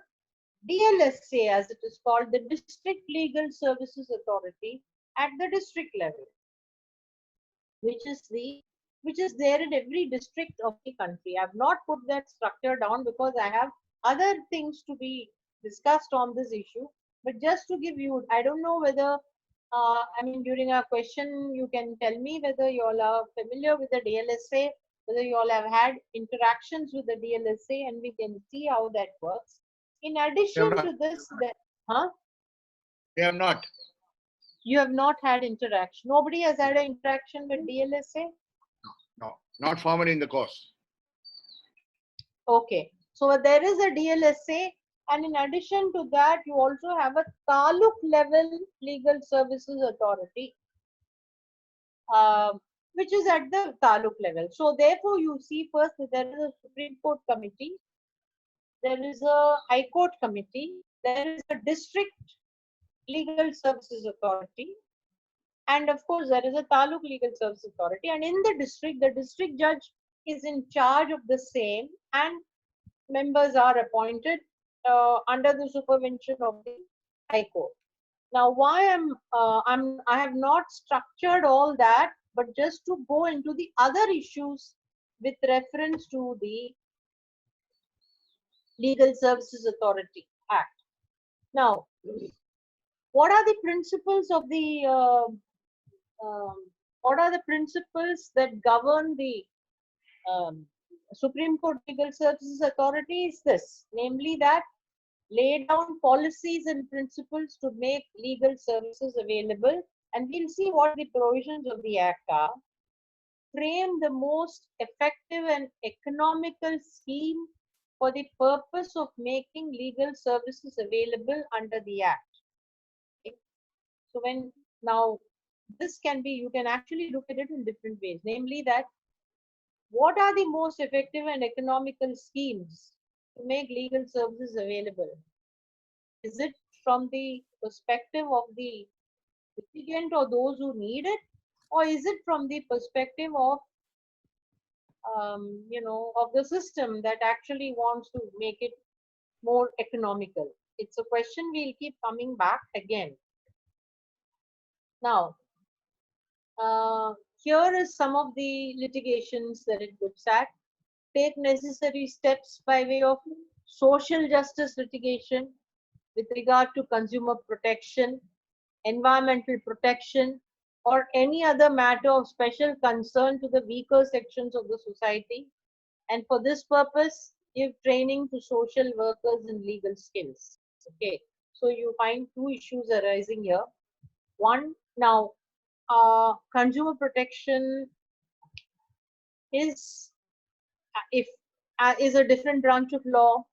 DLSA, as it is called, the District Legal Services Authority at the district level, which is there in every district of the country. I have not put that structure down because I have other things to be discussed on this issue. But just to give you, I don't know whether, I mean, during our question, you can tell me whether you all are familiar with the DLSA, whether you all have had interactions with the DLSA, and we can see how that works. In addition to this, huh? They have not. You have not had interaction. Nobody has had an interaction with DLSA? No, not formally in the course. Okay. So there is a DLSA, and in addition to that, you also have a Taluk level legal services authority, which is at the Taluk level. So therefore, you see first that there is a Supreme Court committee, there is a High Court committee, there is a district legal services authority, and of course there is a Taluk legal service authority. And in the district judge is in charge of the same, and members are appointed under the supervision of the High Court. Now, why I have not structured all that, but just to go into the other issues with reference to the Legal Services Authority Act. Now, what are the principles of the what are the principles that govern the Supreme Court Legal Services Authority? Is this, namely that lay down policies and principles to make legal services available, and we'll see what the provisions of the Act are. Frame the most effective and economical scheme for the purpose of making legal services available under the Act. Okay. So when now this can be, you can actually look at it in different ways, namely that what are the most effective and economical schemes to make legal services available? Is it from the perspective of the litigant or those who need it, or is it from the perspective of of the system that actually wants to make it more economical? It's a question we'll keep coming back again. Now, here is some of the litigations that it looks at. Take necessary steps by way of social justice litigation with regard to consumer protection, environmental protection, or any other matter of special concern to the weaker sections of the society. And for this purpose, give training to social workers in legal skills. Okay, so you find two issues arising here. One, now, consumer protection is is a different branch of law.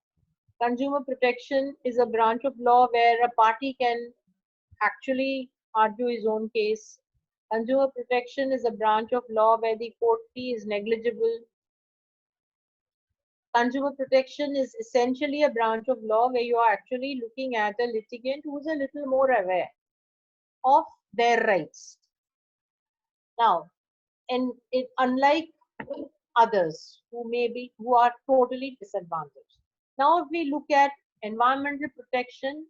Consumer protection is a branch of law where a party can actually argue his own case. Consumer protection is a branch of law where the court fee is negligible. Consumer protection is essentially a branch of law where you are actually looking at a litigant who is a little more aware of their rights. Now, and unlike others who are totally disadvantaged. Now, if we look at environmental protection,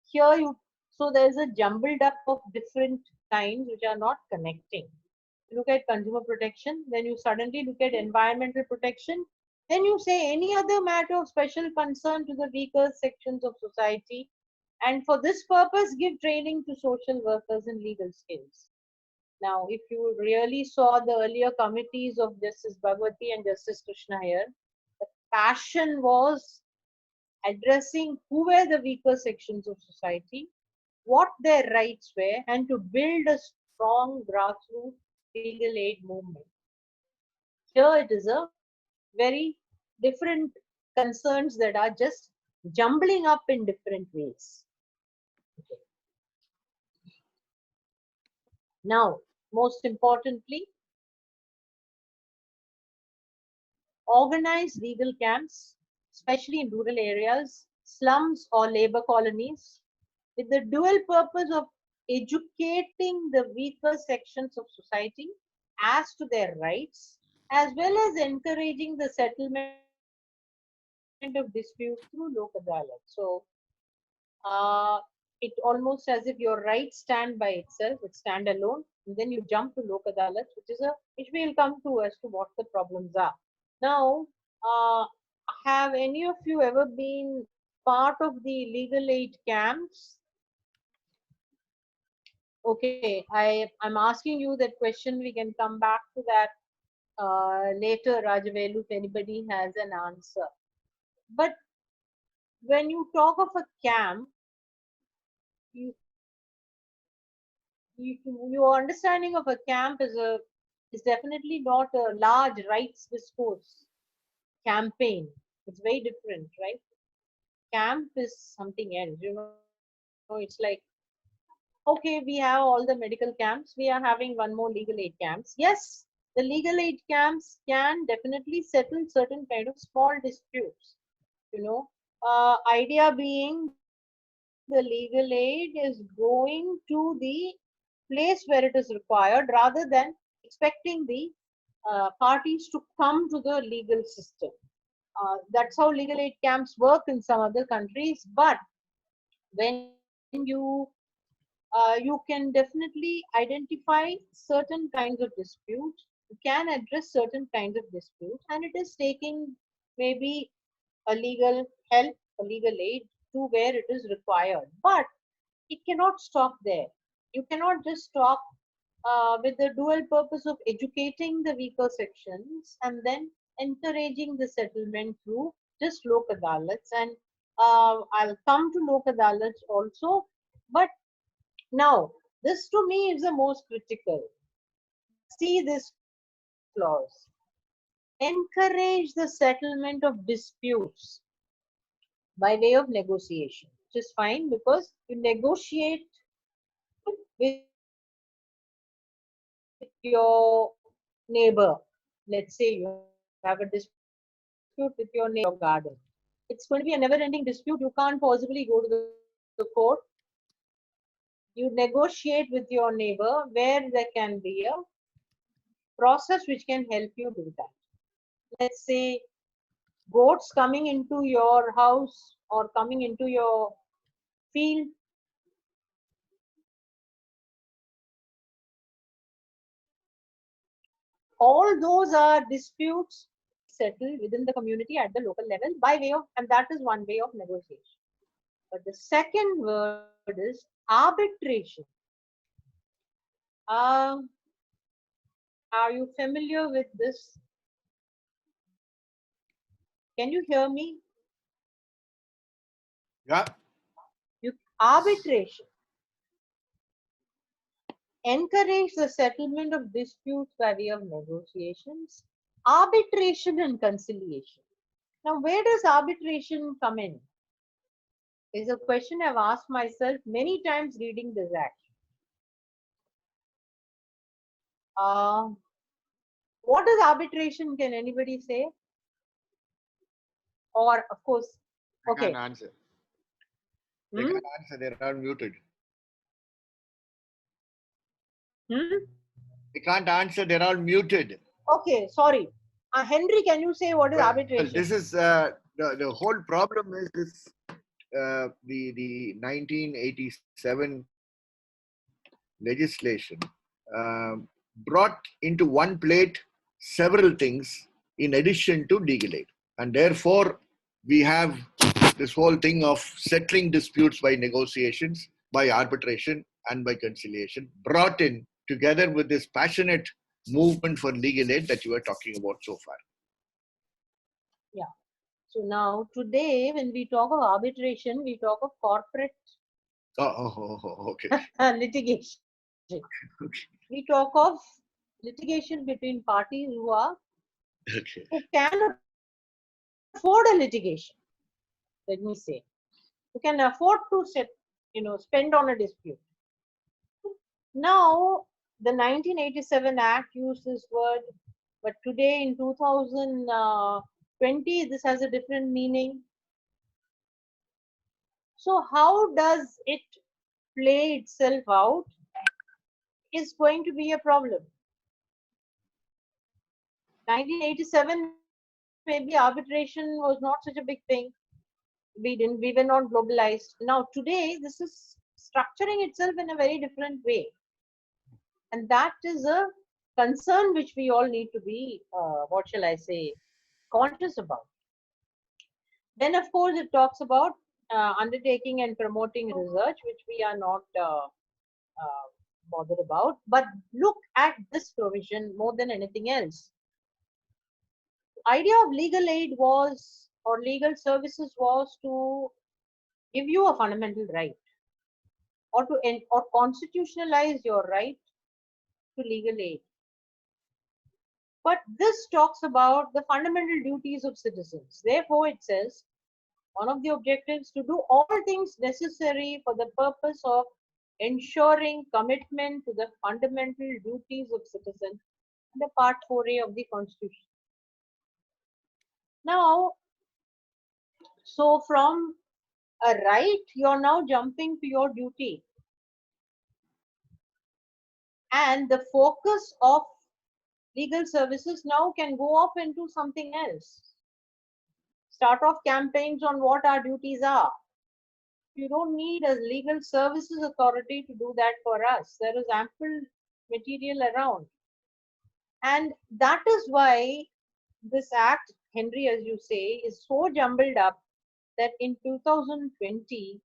here so there's a jumbled up of different kinds which are not connecting. You look at consumer protection, then you suddenly look at environmental protection, then you say any other matter of special concern to the weaker sections of society, and for this purpose give training to social workers in legal skills. Now, if you really saw the earlier committees of Justice Bhagwati and Justice Krishna here, the passion was addressing who were the weaker sections of society, what their rights were, and to build a strong grassroots legal aid movement. Here it is a very different concerns that are just jumbling up in different ways. Okay. Now, most importantly, organize legal camps, especially in rural areas, slums or labor colonies, with the dual purpose of educating the weaker sections of society as to their rights, as well as encouraging the settlement of disputes through Lok Adalat. So, it almost as if your rights stand by itself, it stand alone, and then you jump to Lok Adalat, which we will come to as to what the problems are. Now, Have any of you ever been part of the legal aid camps? Okay, I'm asking you that question. We can come back to that later, Rajavelu, if anybody has an answer. But when you talk of a camp, you, your understanding of a camp is definitely not a large rights discourse campaign. It's very different, right? Camp is something else. It's like, okay, we have all the medical camps. We are having one more legal aid camps. Yes, the legal aid camps can definitely settle certain kind of small disputes. You know, idea being the legal aid is going to the place where it is required rather than expecting the parties to come to the legal system. That's how legal aid camps work in some other countries. But when you can definitely identify certain kinds of disputes, you can address certain kinds of disputes, and it is taking maybe a legal help, a legal aid to where it is required. But it cannot stop there. You cannot just stop with the dual purpose of educating the weaker sections and then encouraging the settlement through just lok adalats. And I'll come to lok adalats also. But now, this to me is the most critical. See this clause. Encourage the settlement of disputes by way of negotiation, which is fine because you negotiate with your neighbor. Let's say you have a dispute with your neighbor in your garden. It's going to be a never-ending dispute. You can't possibly go to the court. You negotiate with your neighbor where there can be a process which can help you do that. Let's say goats coming into your house or coming into your field, all those are disputes settled within the community at the local level by way of, and that is one way of negotiation. But the second word is arbitration. Um, are you familiar with this? Can you hear me? Yeah. Arbitration. Encourage the settlement of disputes by way of negotiations, arbitration and conciliation. Now, where does arbitration come in? Is a question I've asked myself many times reading this act. What is arbitration? Can anybody say? Or, of course, okay. They can't answer. They can't answer. They're all muted. They can't answer. They're all muted. Okay, sorry. Henry, can you say what is arbitration? Well, this is the whole problem is this. The 1987 legislation brought into one plate several things in addition to legal aid. And therefore, we have this whole thing of settling disputes by negotiations, by arbitration, and by conciliation brought in together with this passionate movement for legal aid that you were talking about so far. Yeah. So now, today, when we talk of arbitration, we talk of corporate Okay. litigation. We talk of litigation between parties who can afford a litigation. Let me say, who can afford to spend on a dispute. Now, the 1987 Act used this word, but today in 2020, this has a different meaning. So how does it play itself out is going to be a problem. 1987, maybe arbitration was not such a big thing. We were not globalized. Now today, this is structuring itself in a very different way. And that is a concern which we all need to be, what shall I say, conscious about. Then, of course, it talks about undertaking and promoting research, which we are not bothered about. But look at this provision more than anything else. Idea of legal aid was, or legal services was, to give you a fundamental right, or to or constitutionalize your right to legal aid. But this talks about the fundamental duties of citizens. Therefore, it says one of the objectives to do all things necessary for the purpose of ensuring commitment to the fundamental duties of citizens under Part 4A of the Constitution. Now, so from a right, you're now jumping to your duty. And the focus of legal services now can go off into something else. Start off campaigns on what our duties are. You don't need a legal services authority to do that for us. There is ample material around. And that is why this act, Henry, as you say, is so jumbled up that in 2020,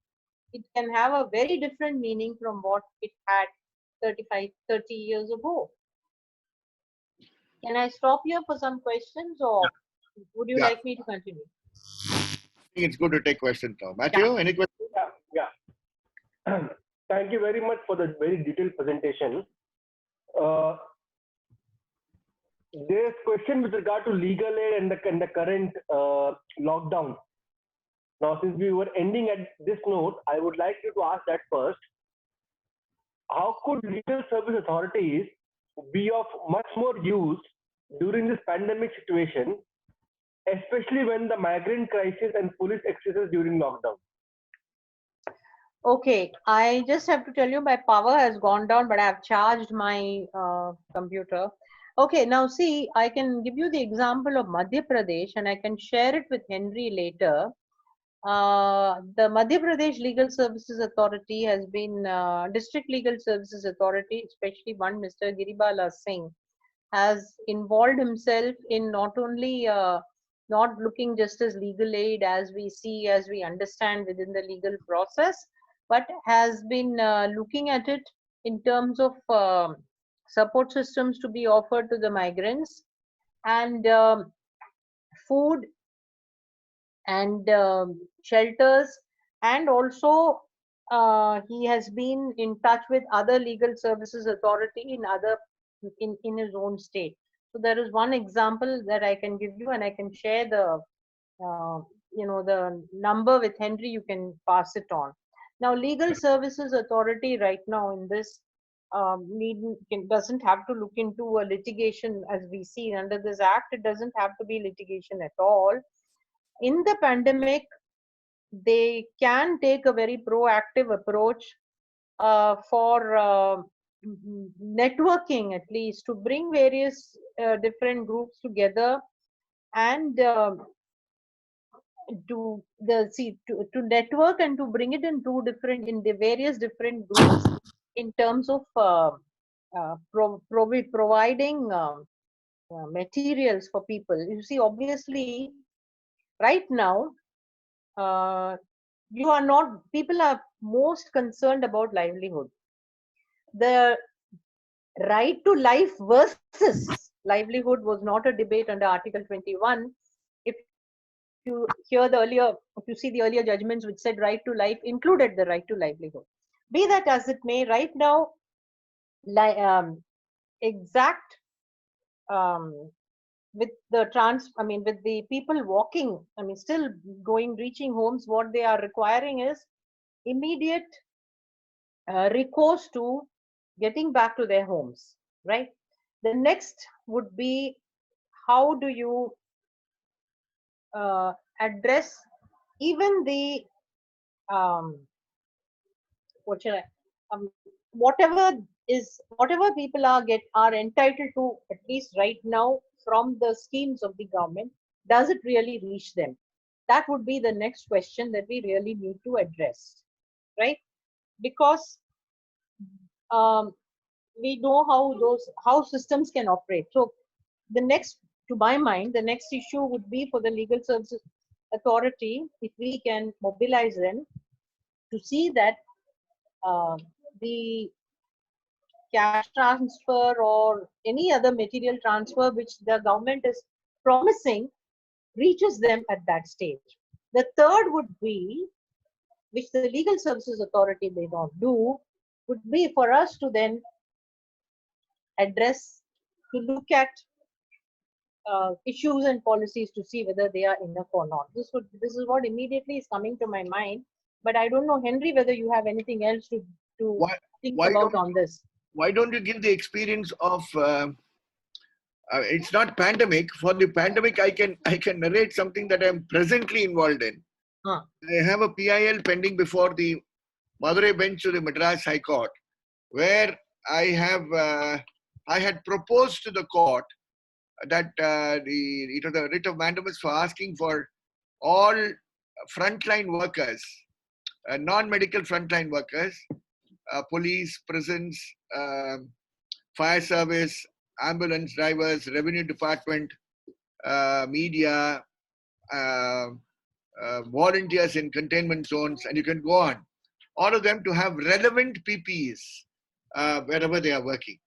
it can have a very different meaning from what it had 30 years ago. Can I stop here for some questions, or would you like me to continue? I think it's good to take questions now. Matthew, any questions? Yeah. Thank you very much for the very detailed presentation. There's question with regard to legal aid and the current lockdown. Now, since we were ending at this note, I would like you to ask that first. How could legal service authorities be of much more use during this pandemic situation, especially when the migrant crisis and police excesses during lockdown? Okay, I just have to tell you my power has gone down, but I have charged my computer. Okay, now see, I can give you the example of Madhya Pradesh and I can share it with Henry later. The Madhya Pradesh Legal Services Authority has been, District Legal Services Authority, especially one Mr. Giribala Singh, has involved himself in not only not looking just as legal aid as we see, as we understand within the legal process, but has been looking at it in terms of support systems to be offered to the migrants, and food and shelters, and also he has been in touch with other legal services authority in his own state. So there is one example that I can give you, and I can share the the number with Henry. You can pass it on. Now, legal services authority right now in this doesn't have to look into a litigation as we see under this act. It doesn't have to be litigation at all. In the pandemic, they can take a very proactive approach for networking, at least, to bring various different groups together and to network and to bring it in the various different groups in terms of providing materials for people. You see, obviously, right now, people are most concerned about livelihood. The right to life versus livelihood was not a debate under Article 21. If you see the earlier judgments which said right to life included the right to livelihood. Be that as it may, right now, exact with the people walking, still reaching homes, what they are requiring is immediate recourse to getting back to their homes, right? The next would be, how do you address even the whatever people are entitled to, at least right now, from the schemes of the government, does it really reach them? That would be the next question that we really need to address, right? Because we know how systems can operate. So to my mind, the next issue would be for the legal services authority, if we can mobilize them to see that the cash transfer or any other material transfer which the government is promising reaches them at that stage. The third would be, which the Legal Services Authority may not do, would be for us to then address, to look at issues and policies to see whether they are enough or not. This is what immediately is coming to my mind. But I don't know, Henry, whether you have anything else to think about on this. Why don't you give the experience of? It's not pandemic. For the pandemic, I can narrate something that I am presently involved in. I have a PIL pending before the Madurai bench of the Madras High Court, where I had proposed to the court that it was a writ of mandamus for asking for all frontline workers, non-medical frontline workers, police, prisons, fire service, ambulance drivers, revenue department, media, volunteers in containment zones, and you can go on. All of them to have relevant PPEs wherever they are working.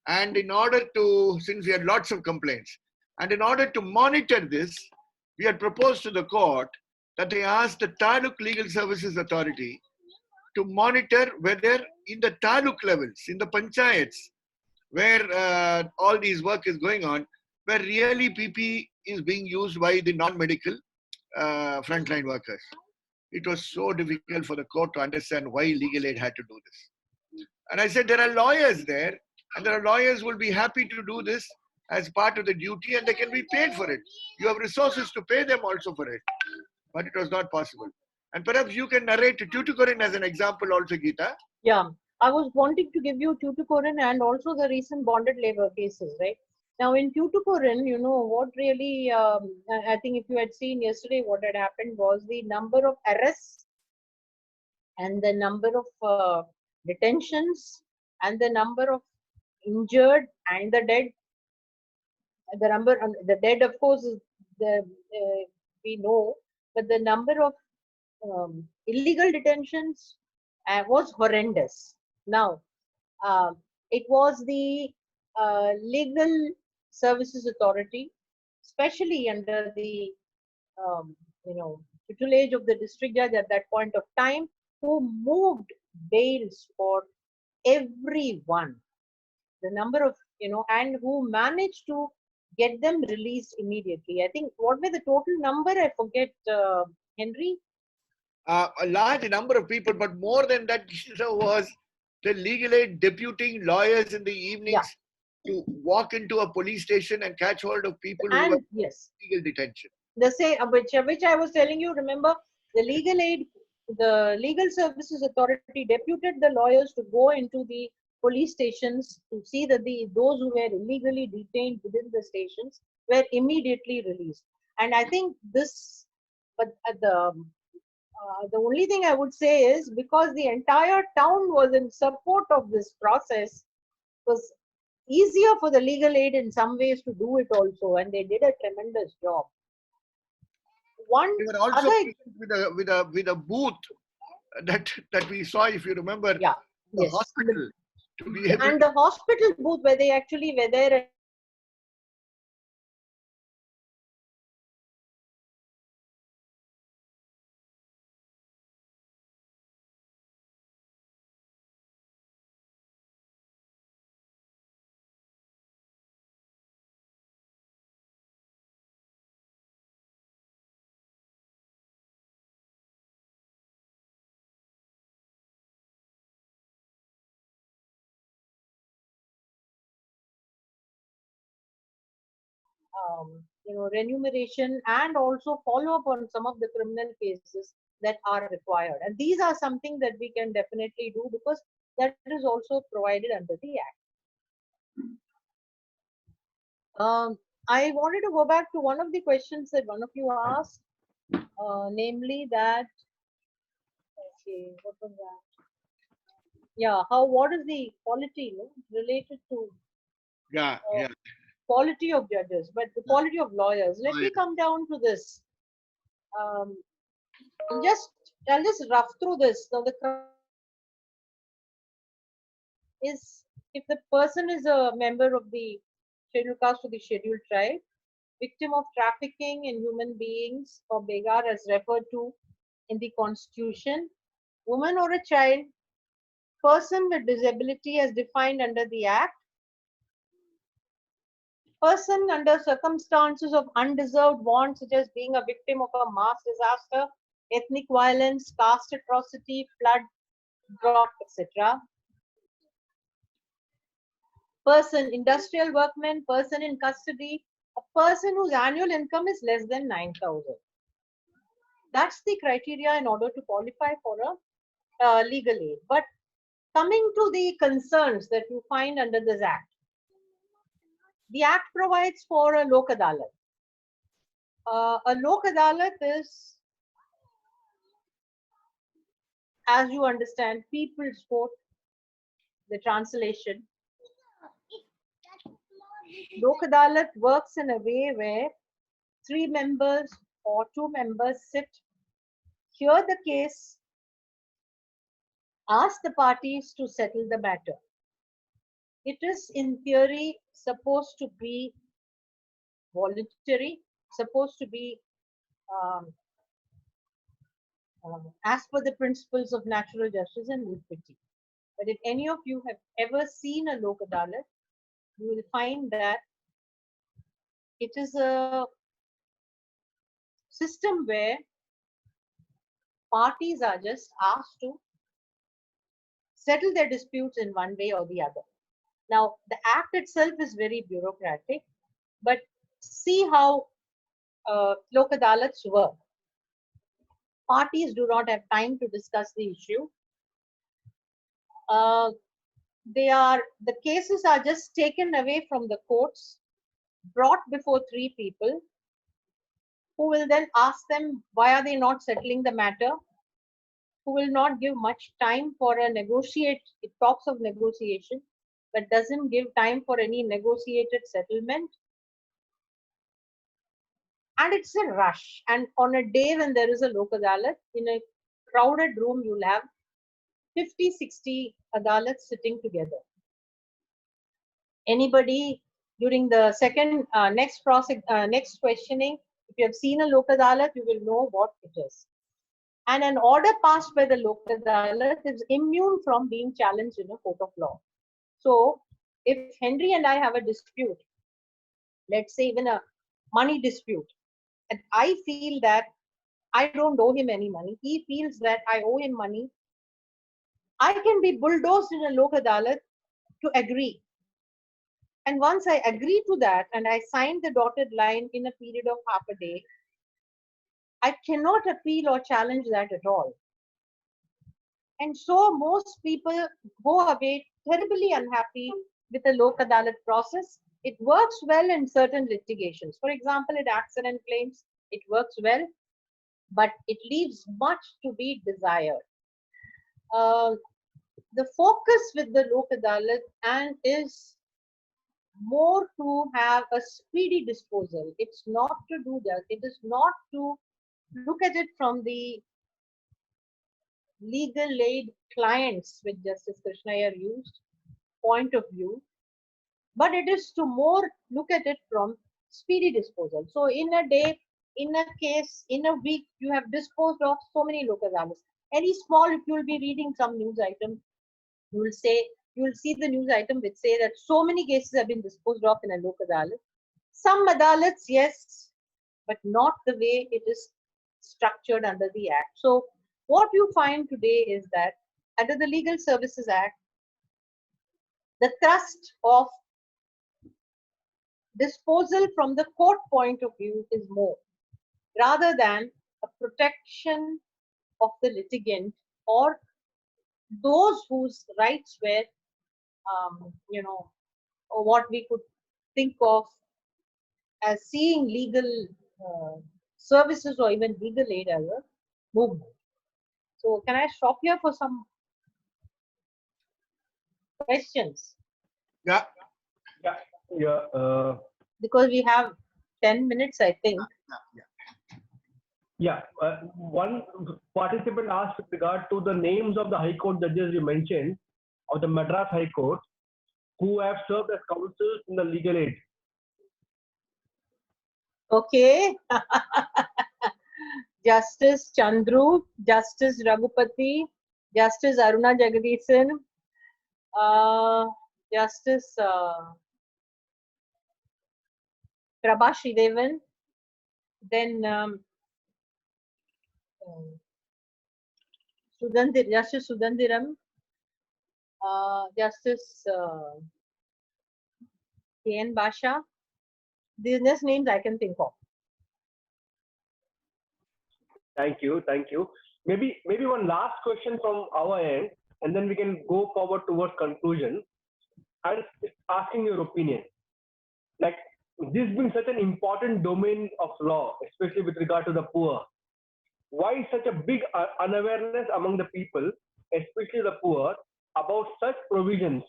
And in order to, since we had lots of complaints, and in order to monitor this, we had proposed to the court that they ask the Taluk Legal Services Authority to monitor whether in the Taluk levels, in the panchayats, where all these work is going on, where really PPE is being used by the non-medical frontline workers. It was so difficult for the court to understand why legal aid had to do this. And I said, there are lawyers there, and there are lawyers who will be happy to do this as part of the duty, and they can be paid for it. You have resources to pay them also for it. But it was not possible. And perhaps you can narrate Tuticorin as an example also, Geeta. Yeah, I was wanting to give you Tuticorin and also the recent bonded labor cases, right? Now in Tuticorin, you know, what really, I think if you had seen yesterday, what had happened was the number of arrests and the number of detentions and the number of injured and the dead. The dead, of course, is we know, but the number of illegal detentions was horrendous. Now, it was the Legal Services Authority, especially under the tutelage of the district judge at that point of time, who moved bails for everyone. The number of, and who managed to get them released immediately. I think, what were the total number? I forget, Henry. A large number of people, but more than that was the legal aid deputing lawyers in the evenings to walk into a police station and catch hold of people who were legal detention. The same, which I was telling you, remember, the legal aid, the Legal Services Authority deputed the lawyers to go into the police stations to see that those who were illegally detained within the stations were immediately released. And I think this, but the only thing I would say is, because the entire town was in support of this process, it was easier for the legal aid in some ways to do it also, and they did a tremendous job. They were also with a booth that we saw, if you remember, the hospital. To be able and the hospital booth where they actually were there. Remuneration and also follow up on some of the criminal cases that are required. And these are something that we can definitely do, because that is also provided under the Act. I wanted to go back to one of the questions that one of you asked, namely that, okay, what was that? Yeah, what is the quality related to quality of judges, but the quality of lawyers. Let me come down to this. I'll just rough through this. Now, the is if the person is a member of the scheduled caste or the scheduled tribe, victim of trafficking in human beings or begar as referred to in the constitution, woman or a child, person with disability as defined under the act, person under circumstances of undeserved want such as being a victim of a mass disaster, ethnic violence, caste atrocity, flood, drought, etc. Person, industrial workman, person in custody, a person whose annual income is less than 9,000. That's the criteria in order to qualify for a legal aid. But coming to the concerns that you find under this act, the act provides for a lok adalat. A lok adalat is, as you understand, people's court, the translation. Lok adalat works in a way where 3 members or 2 members sit, hear the case, ask the parties to settle the matter. It is in theory supposed to be voluntary, supposed to be as per the principles of natural justice and equity. But if any of you have ever seen a lok adalat, you will find that it is a system where parties are just asked to settle their disputes in one way or the other. Now, the act itself is very bureaucratic, but see how lok adalats work. Parties do not have time to discuss the issue. The cases are just taken away from the courts, brought before 3 people, who will then ask them why are they not settling the matter, who will not give much time for a negotiate. It talks of negotiation, but doesn't give time for any negotiated settlement. And it's a rush. And on a day when there is a lok adalat, in a crowded room, you'll have 50, 60 adalats sitting together. Anybody during the second next questioning, if you have seen a lok adalat, you will know what it is. And an order passed by the lok adalat is immune from being challenged in a court of law. So if Henry and I have a dispute, let's say even a money dispute, and I feel that I don't owe him any money, he feels that I owe him money, I can be bulldozed in a lok adalat to agree. And once I agree to that and I sign the dotted line in a period of half a day, I cannot appeal or challenge that at all. And so most people go away terribly unhappy with the lok adalat process. It works well in certain litigations. For example, in accident claims, it works well, but it leaves much to be desired. The focus with the lok adalat and is more to have a speedy disposal. It's not to do that. It is not to look at it from the legal aid clients, which Justice Krishnaiyer used, point of view, but it is to more look at it from speedy disposal. So in a day, in a case, in a week, you have disposed of so many lok adalats. Any small, if you will be reading some news item, you will see the news item which say that so many cases have been disposed of in a lok adalat. Some adalats, yes, but not the way it is structured under the Act. So what you find today is that under the Legal Services Act, the thrust of disposal from the court point of view is more, rather than a protection of the litigant or those whose rights were, or what we could think of as seeing legal services or even legal aid as a movement. So can I stop here for some questions? Yeah. Yeah. Because we have 10 minutes, I think. Yeah. Yeah, one participant asked with regard to the names of the High Court judges you mentioned of the Madras High Court who have served as counsels in the legal aid. Okay. Justice Chandru, Justice Raghupati, Justice Aruna Jagadisan, Justice Prabha Sridevan, then Justice Sudhandiram, Justice K.N. Basha. These are names I can think of. Thank you, thank you. Maybe one last question from our end, and then we can go forward towards conclusion. And asking your opinion, like this being such an important domain of law, especially with regard to the poor, why such a big unawareness among the people, especially the poor, about such provisions,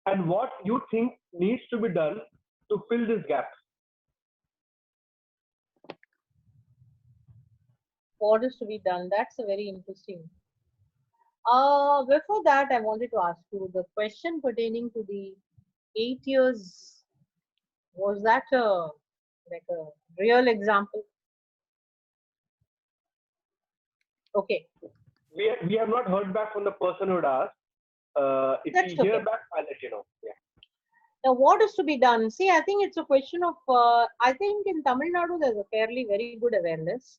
and what you think needs to be done to fill this gap? What is to be done? That's a very interesting. Before that, I wanted to ask you the question pertaining to the 8 years. Was that like a real example? Okay. We have not heard back from the person who had asked. If That's we hear okay. back, I'll let you know. Yeah. Now, what is to be done? See, I think it's a question of, I think in Tamil Nadu, there's a fairly very good awareness.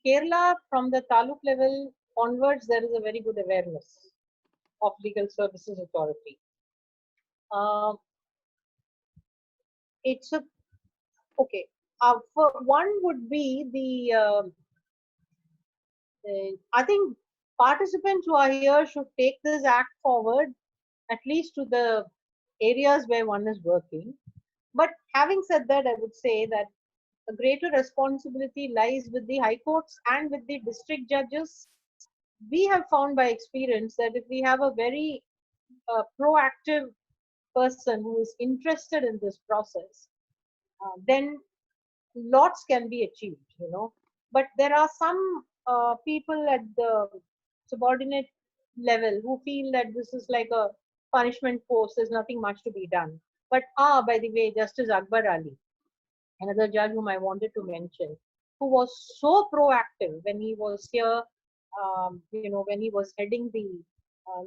Kerala, from the taluk level onwards, there is a very good awareness of Legal Services Authority. It's a, okay. For one would be I think participants who are here should take this act forward, at least to the areas where one is working. But having said that, I would say that a greater responsibility lies with the high courts and with the district judges. We have found by experience that if we have a very proactive person who is interested in this process, then lots can be achieved, you know. But there are some people at the subordinate level who feel that this is like a punishment post, there's nothing much to be done. But by the way, Justice Akbar Ali, another judge whom I wanted to mention, who was so proactive when he was here, you know, when he was heading the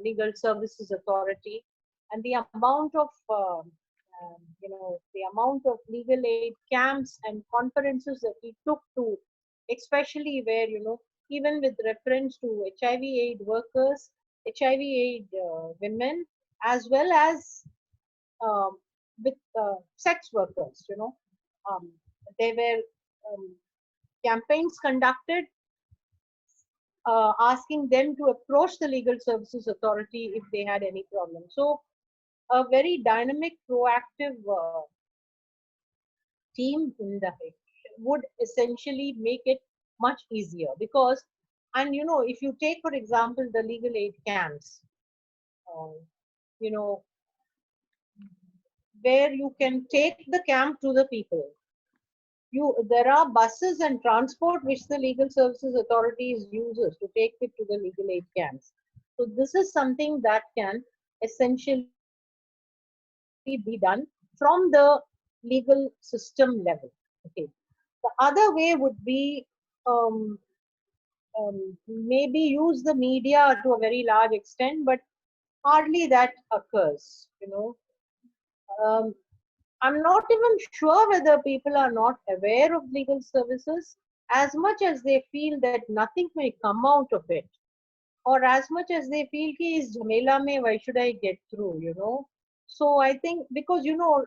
Legal Services Authority, and the amount of, you know, the amount of legal aid camps and conferences that he took to, especially where, you know, even with reference to HIV aid workers, HIV aid women, as well as with sex workers, you know. There were campaigns conducted asking them to approach the Legal Services Authority if they had any problem. So a very dynamic, proactive team in the would essentially make it much easier, because, and you know, if you take for example the legal aid camps, you know, where you can take the camp to the people. There are buses and transport which the Legal Services Authority uses to take it to the legal aid camps. So this is something that can essentially be done from the legal system level. Okay. The other way would be maybe use the media to a very large extent, but hardly that occurs, you know. I'm not even sure whether people are not aware of legal services as much as they feel that nothing may come out of it, or as much as they feel ki is jhamela mein, why should I get through, you know. So I think, because you know,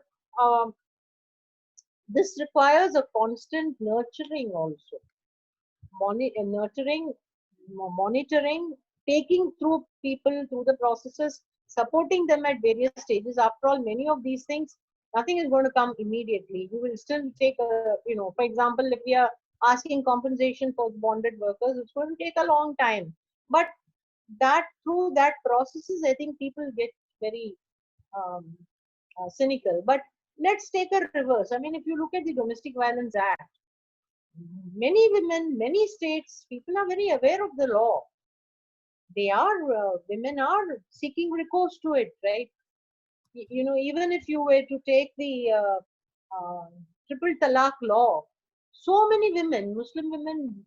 this requires a constant nurturing also, monitoring, taking through people through the processes, supporting them at various stages. After all, many of these things, nothing is going to come immediately. You will still take a, you know, for example, if we are asking compensation for bonded workers, it's going to take a long time. But that through that processes, I think people get very cynical. But let's take a reverse. I mean, if you look at the Domestic Violence Act, many women, many states, people are very aware of the law. They are, women are seeking recourse to it, right? You know, even if you were to take the triple talaq law, so many women, Muslim women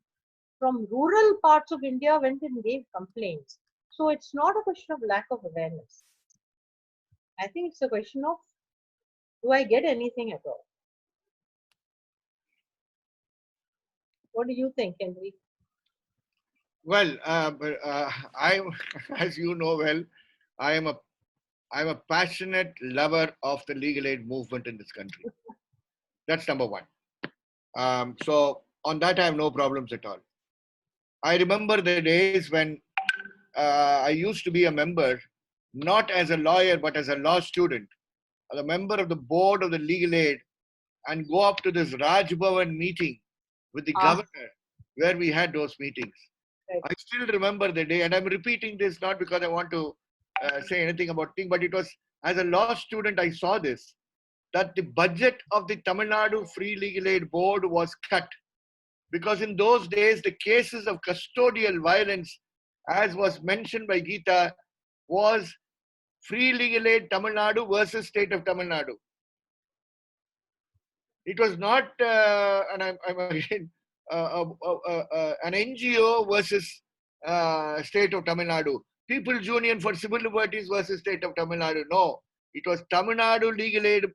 from rural parts of India went and gave complaints. So it's not a question of lack of awareness. I think it's a question of, do I get anything at all? What do you think, Henry? Well, I'm, as you know well, I'm a passionate lover of the legal aid movement in this country. That's number one. So on that, I have no problems at all. I remember the days when I used to be a member, not as a lawyer, but as a law student, a member of the board of the legal aid, and go up to this Raj Bhavan meeting with the governor, where we had those meetings. Right. I still remember the day, and I'm repeating this not because I want to say anything about things, but it was as a law student I saw this, that the budget of the Tamil Nadu Free Legal Aid Board was cut. Because in those days, the cases of custodial violence, as was mentioned by Geeta, was Free Legal Aid Tamil Nadu versus State of Tamil Nadu. It was not, and I'm again, an NGO versus State of Tamil Nadu. People's Union for Civil Liberties versus State of Tamil Nadu. No, it was Tamil Nadu Legal Aid,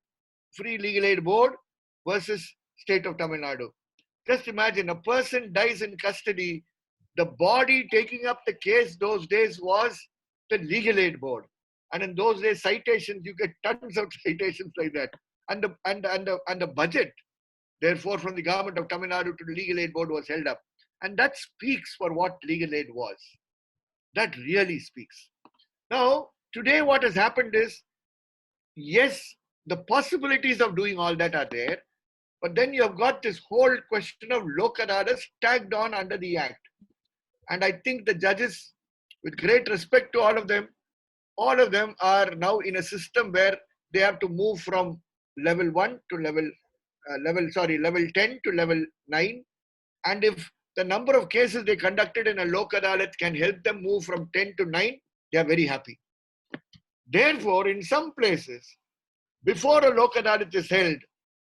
Free Legal Aid Board versus State of Tamil Nadu. Just imagine, a person dies in custody. The body taking up the case those days was the Legal Aid Board. And in those days, citations, you get tons of citations like that. And the budget, therefore, from the government of Tamil Nadu to the Legal Aid Board was held up. And that speaks for what legal aid was. That really speaks. Now, today what has happened is, yes, the possibilities of doing all that are there, but then you have got this whole question of lok adalats tagged on under the Act. And I think the judges, with great respect to all of them are now in a system where they have to move from level 1 to level 10 to level 9. And if the number of cases they conducted in a lok adalat can help them move from 10 to 9, they are very happy. Therefore, in some places, before a lok adalat is held,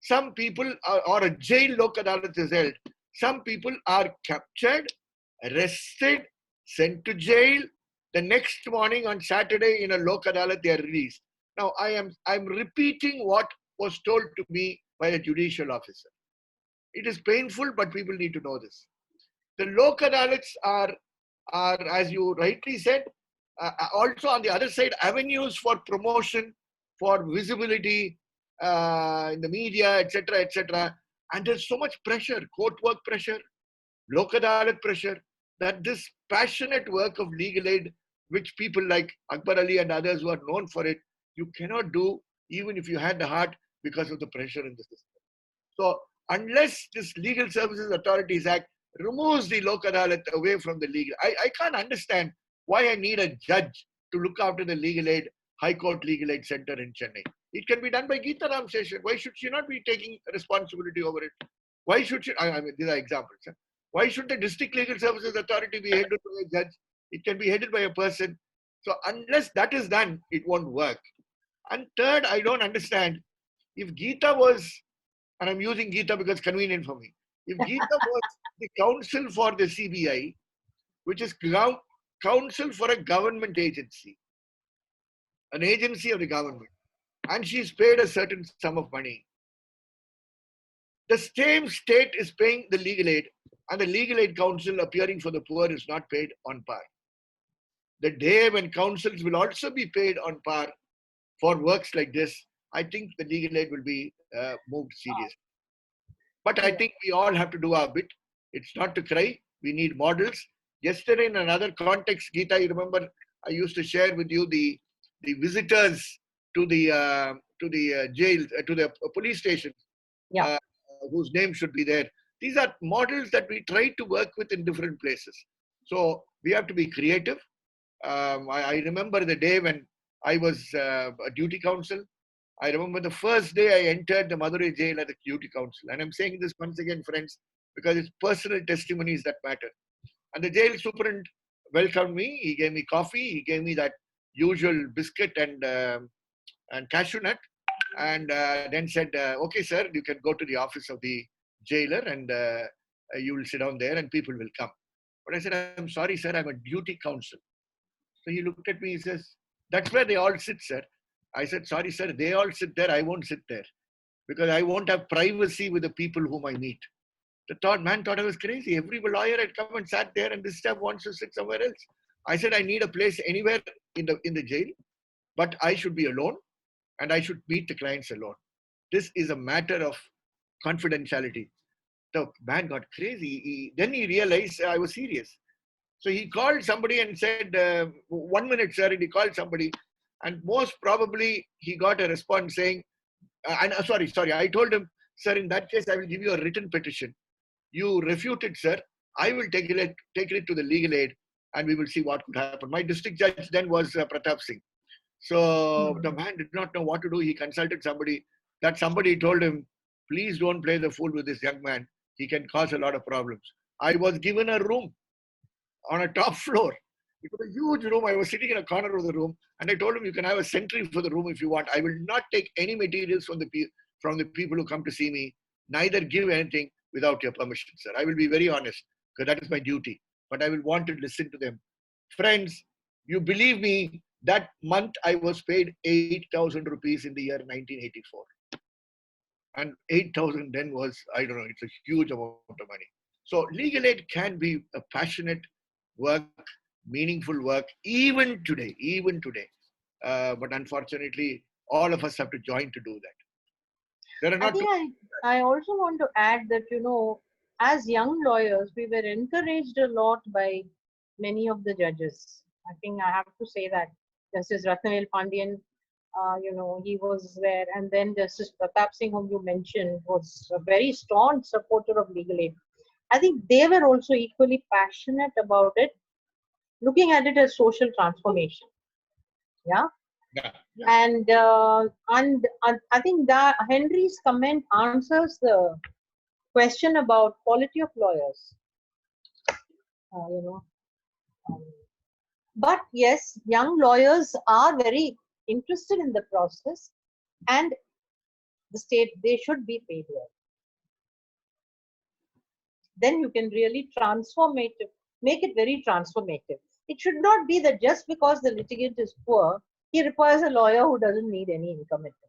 some people or a jail lok adalat is held, some people are captured, arrested, sent to jail. The next morning on Saturday in a lok adalat they are released. Now I'm repeating what was told to me by a judicial officer. It is painful, but people need to know this. The lok adalats are, as you rightly said, also on the other side, avenues for promotion, for visibility in the media, etc., etc. And there's so much pressure, court work pressure, lok adalat pressure, that this passionate work of legal aid, which people like Akbar Ali and others who are known for it, you cannot do even if you had the heart because of the pressure in the system. So unless this Legal Services Authorities Act removes the lok adalat away from the legal, I can't understand why I need a judge to look after the legal aid, High Court Legal Aid Center in Chennai. It can be done by Geeta Ramaseshan. Why should she not be taking responsibility over it? Why should she, I mean, these are examples. Huh? Why should the District Legal Services Authority be headed by a judge? It can be headed by a person. So unless that is done, it won't work. And third, I don't understand, if Geeta was, and I'm using Geeta because it's convenient for me, if Geeta was the counsel for the CBI, which is counsel for a government agency, an agency of the government, and she's paid a certain sum of money, the same state is paying the legal aid, and the legal aid counsel appearing for the poor is not paid on par. The day when counsels will also be paid on par for works like this, I think the legal aid will be moved seriously. But I think we all have to do our bit. It's not to cry. We need models. Yesterday, in another context, Geeta, you remember I used to share with you the visitors to the jail, to the police station, whose name should be there. These are models that we try to work with in different places. So we have to be creative. I remember the day when I was a duty counsel. I remember the first day I entered the Madurai jail as a duty counsel. And I'm saying this once again, friends, because it's personal testimonies that matter. And the jail superintendent welcomed me. He gave me coffee. He gave me that usual biscuit and cashew nut, and then said, "Okay, sir, you can go to the office of the jailer, and you will sit down there, and people will come." But I said, "I'm sorry, sir. I'm a duty counsel." So he looked at me. He says, "That's where they all sit, sir." I said, "Sorry, sir. They all sit there. I won't sit there because I won't have privacy with the people whom I meet." The man thought I was crazy. Every lawyer had come and sat there, and this time wants to sit somewhere else. I said, "I need a place anywhere in the jail, but I should be alone, and I should meet the clients alone. This is a matter of confidentiality." The man got crazy. Then he realized I was serious. So he called somebody and said, "1 minute, sir." And he called somebody, and most probably he got a response saying, sorry. I told him, "Sir, in that case, I will give you a written petition. You refute it, sir. I will take it to the legal aid, and we will see what could happen." My district judge then was Pratap Singh. So the man did not know what to do. He consulted somebody. That somebody told him, "Please don't play the fool with this young man. He can cause a lot of problems." I was given a room on a top floor. It was a huge room. I was sitting in a corner of the room, and I told him, "You can have a sentry for the room if you want. I will not take any materials from the people who come to see me, neither give anything without your permission, sir. I will be very honest, because that is my duty. But I will want to listen to them." Friends, you believe me, that month I was paid 8,000 rupees in the year 1984. And 8,000 then was, I don't know, it's a huge amount of money. So legal aid can be a passionate work, meaningful work, even today. But unfortunately, all of us have to join to do that. There are I not think I also want to add that, as young lawyers, we were encouraged a lot by many of the judges. I think I have to say that. Justice Ratnavel Pandian, he was there. And then Justice Pratap Singh, whom you mentioned, was a very strong supporter of legal aid. I think they were also equally passionate about it, looking at it as social transformation. Yeah. Yeah. And I think that Henry's comment answers the question about quality of lawyers. But yes, young lawyers are very interested in the process, and they should be paid well. Then you can really make it very transformative. It should not be that just because the litigant is poor, he requires a lawyer who doesn't need any income at all.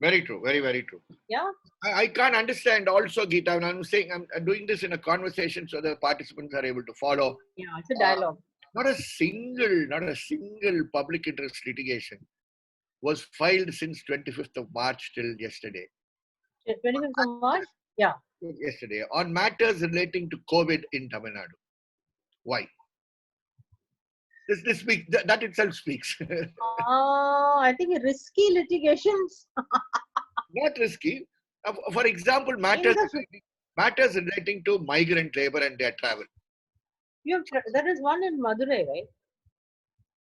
Very true. Very, very true. Yeah. I can't understand also, Geeta, and I'm saying I'm doing this in a conversation so the participants are able to follow. Yeah, it's a dialogue. Not a single public interest litigation was filed since 25th of March till yesterday. 25th of March? Yeah. Yesterday, on matters relating to COVID in Tamil Nadu. Why? That itself speaks. I think risky litigations. Not risky. For example, matters relating to migrant labor and their travel. There is one in Madurai, right?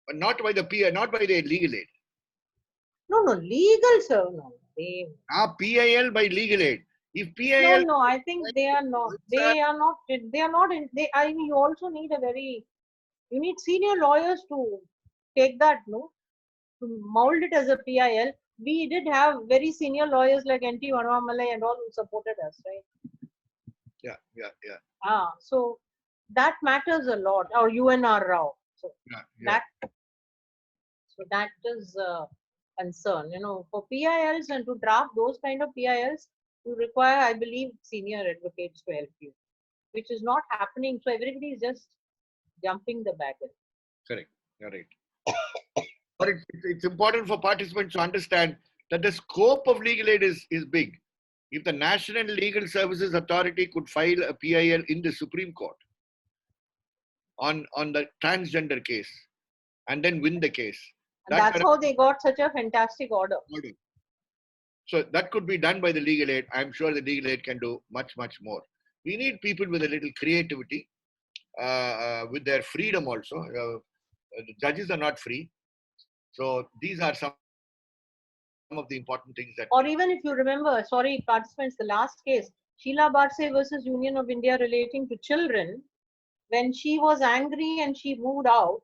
But not by the PI, not by the legal aid. No, legal, sir. No. PIL by legal aid. If PIL. No, I think they are not. They are not. I mean, you also need you need senior lawyers to take that, no? To mold it as a PIL. We did have very senior lawyers like N.T. Vanamamalai and all who supported us, right? Yeah. So that matters a lot. Or UNR Rao. So that is a concern. For PILs and to draft those kind of PILs, you require, I believe, senior advocates to help you, which is not happening. So everybody is just jumping the wagon. Correct. You're right. But it's important for participants to understand that the scope of legal aid is big. If the National Legal Services Authority could file a PIL in the Supreme Court on the transgender case and then win the case. That's how they got such a fantastic order. So that could be done by the legal aid. I'm sure the legal aid can do much, much more. We need people with a little creativity, with their freedom also. The judges are not free. So these are some of the important things that. Or even if you remember, sorry, participants, the last case, Sheila Barse versus Union of India relating to children, when she was angry and she moved out,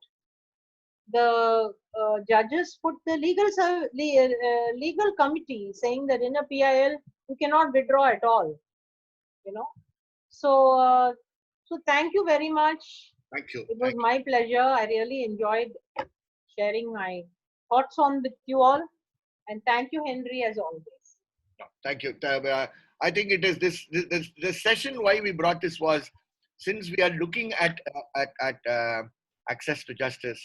the judges put the legal committee saying that in a PIL you cannot withdraw at all. So so thank you very much. Thank you. It was my pleasure. I really enjoyed sharing my thoughts on with you all, and thank you, Henry, as always. Thank you. I think it is this session. Why we brought this was, since we are looking at access to justice,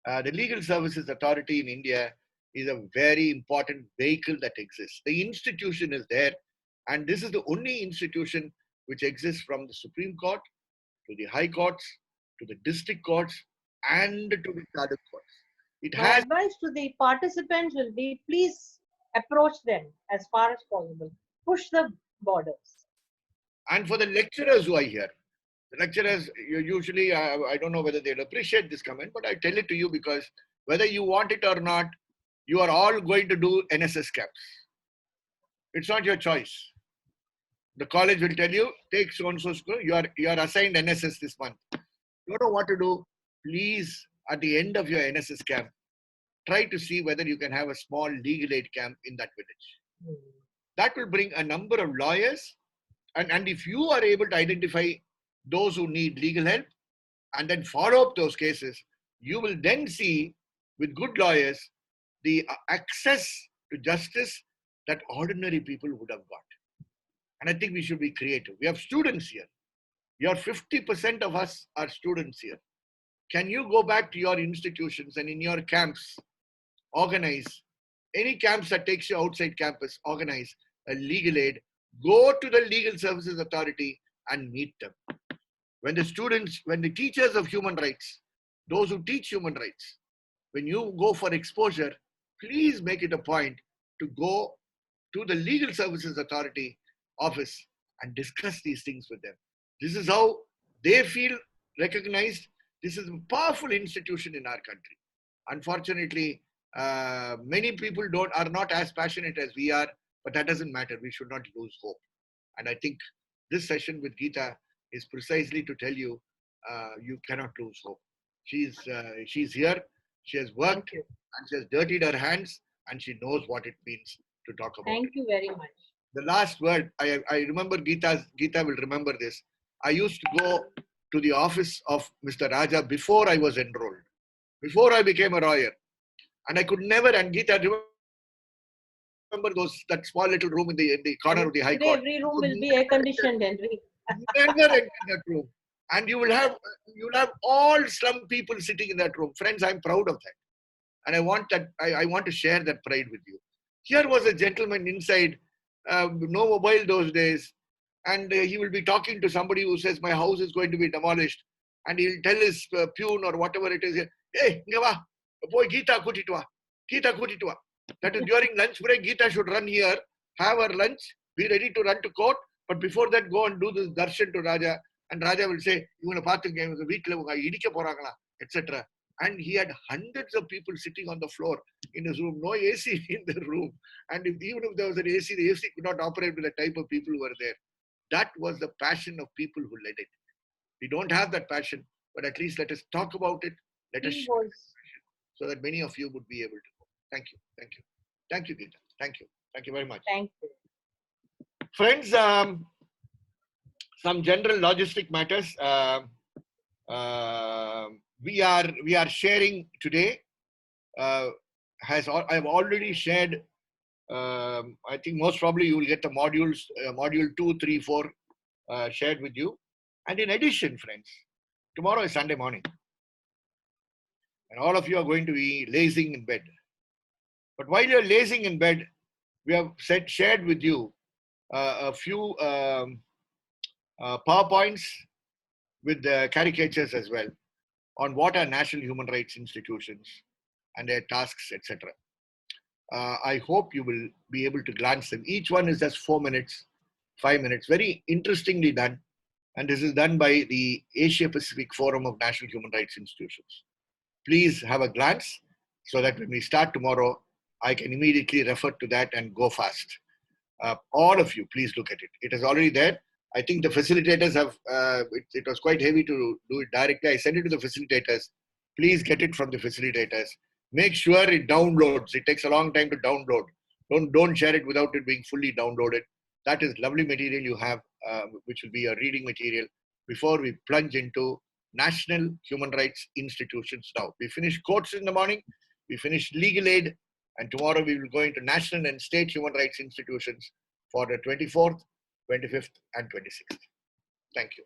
the Legal Services Authority in India is a very important vehicle that exists. The institution is there, and this is the only institution which exists from the Supreme Court to the High Courts to the District Courts and to the Charter Courts. It My has advice to the participants will be, please approach them as far as possible. Push the borders. And for the lecturers who are here, the lecturers, usually, I don't know whether they'll appreciate this comment, but I tell it to you because whether you want it or not, you are all going to do NSS camps. It's not your choice. The college will tell you, take so-and-so school, you are assigned NSS this month. You don't know what to do. Please, at the end of your NSS camp, try to see whether you can have a small legal aid camp in that village. That will bring a number of lawyers, and if you are able to identify those who need legal help and then follow up those cases, you will then see with good lawyers the access to justice that ordinary people would have got. And I think we should be creative. We have students here. Your 50% of us are students here. Can you go back to your institutions and in your camps, organize any camps that takes you outside campus, organize a legal aid, go to the Legal Services Authority and meet them. When the teachers of human rights, those who teach human rights, when you go for exposure, please make it a point to go to the Legal Services Authority office and discuss these things with them. This is how they feel recognized. This is a powerful institution in our country. Unfortunately, many people are not as passionate as we are, but that doesn't matter. We should not lose hope. And I think this session with Geeta is precisely to tell you, you cannot lose hope. She's here. She has worked and she has dirtied her hands, and she knows what it means to talk about it. Thank you very much. The last word, I remember Geeta will remember this. I used to go to the office of Mr. Raja before I was enrolled, before I became a lawyer. And I could never, and Geeta, remember that small little room in the corner of the High Court. Every room will be air conditioned, Henry. Never enter that room. And you will have all slum people sitting in that room. Friends, I'm proud of that. And I want to share that pride with you. Here was a gentleman inside, no mobile those days. And he will be talking to somebody who says, my house is going to be demolished. And he'll tell his peon or whatever it is, hey, boy, Geeta kutitwa. Geeta kutitwa. That is during lunch break, Geeta should run here, have her lunch, be ready to run to court. But before that, go and do this darshan to Raja. And Raja will say, etc. And he had hundreds of people sitting on the floor in his room, no AC in the room. And even if there was an AC, the AC could not operate with the type of people who were there. That was the passion of people who led it. We don't have that passion, but at least let us talk about it. Let us share it so that many of you would be able to go. Thank you. Thank you. Thank you, Geeta. Thank you. Thank you very much. Thank you. Friends, some general logistic matters. We are sharing today. I've already shared. I think most probably you will get the modules, module 2, 3, 4 shared with you. And in addition, friends, tomorrow is Sunday morning. And all of you are going to be lazing in bed. But while you're lazing in bed, we have shared with you a few PowerPoints with the caricatures as well on what are national human rights institutions and their tasks, etc. I hope you will be able to glance them. Each one is just 4 minutes, 5 minutes. Very interestingly done. And this is done by the Asia Pacific Forum of National Human Rights Institutions. Please have a glance so that when we start tomorrow, I can immediately refer to that and go fast. All of you, please look at it. It is already there. I think the facilitators have, it was quite heavy to do it directly. I sent it to the facilitators. Please get it from the facilitators. Make sure it downloads. It takes a long time to download. Don't share it without it being fully downloaded. That is lovely material you have, which will be your reading material before we plunge into national human rights institutions now. We finish courts in the morning, we finish legal aid, and tomorrow we will go into national and state human rights institutions for the 24th, 25th, and 26th. Thank you.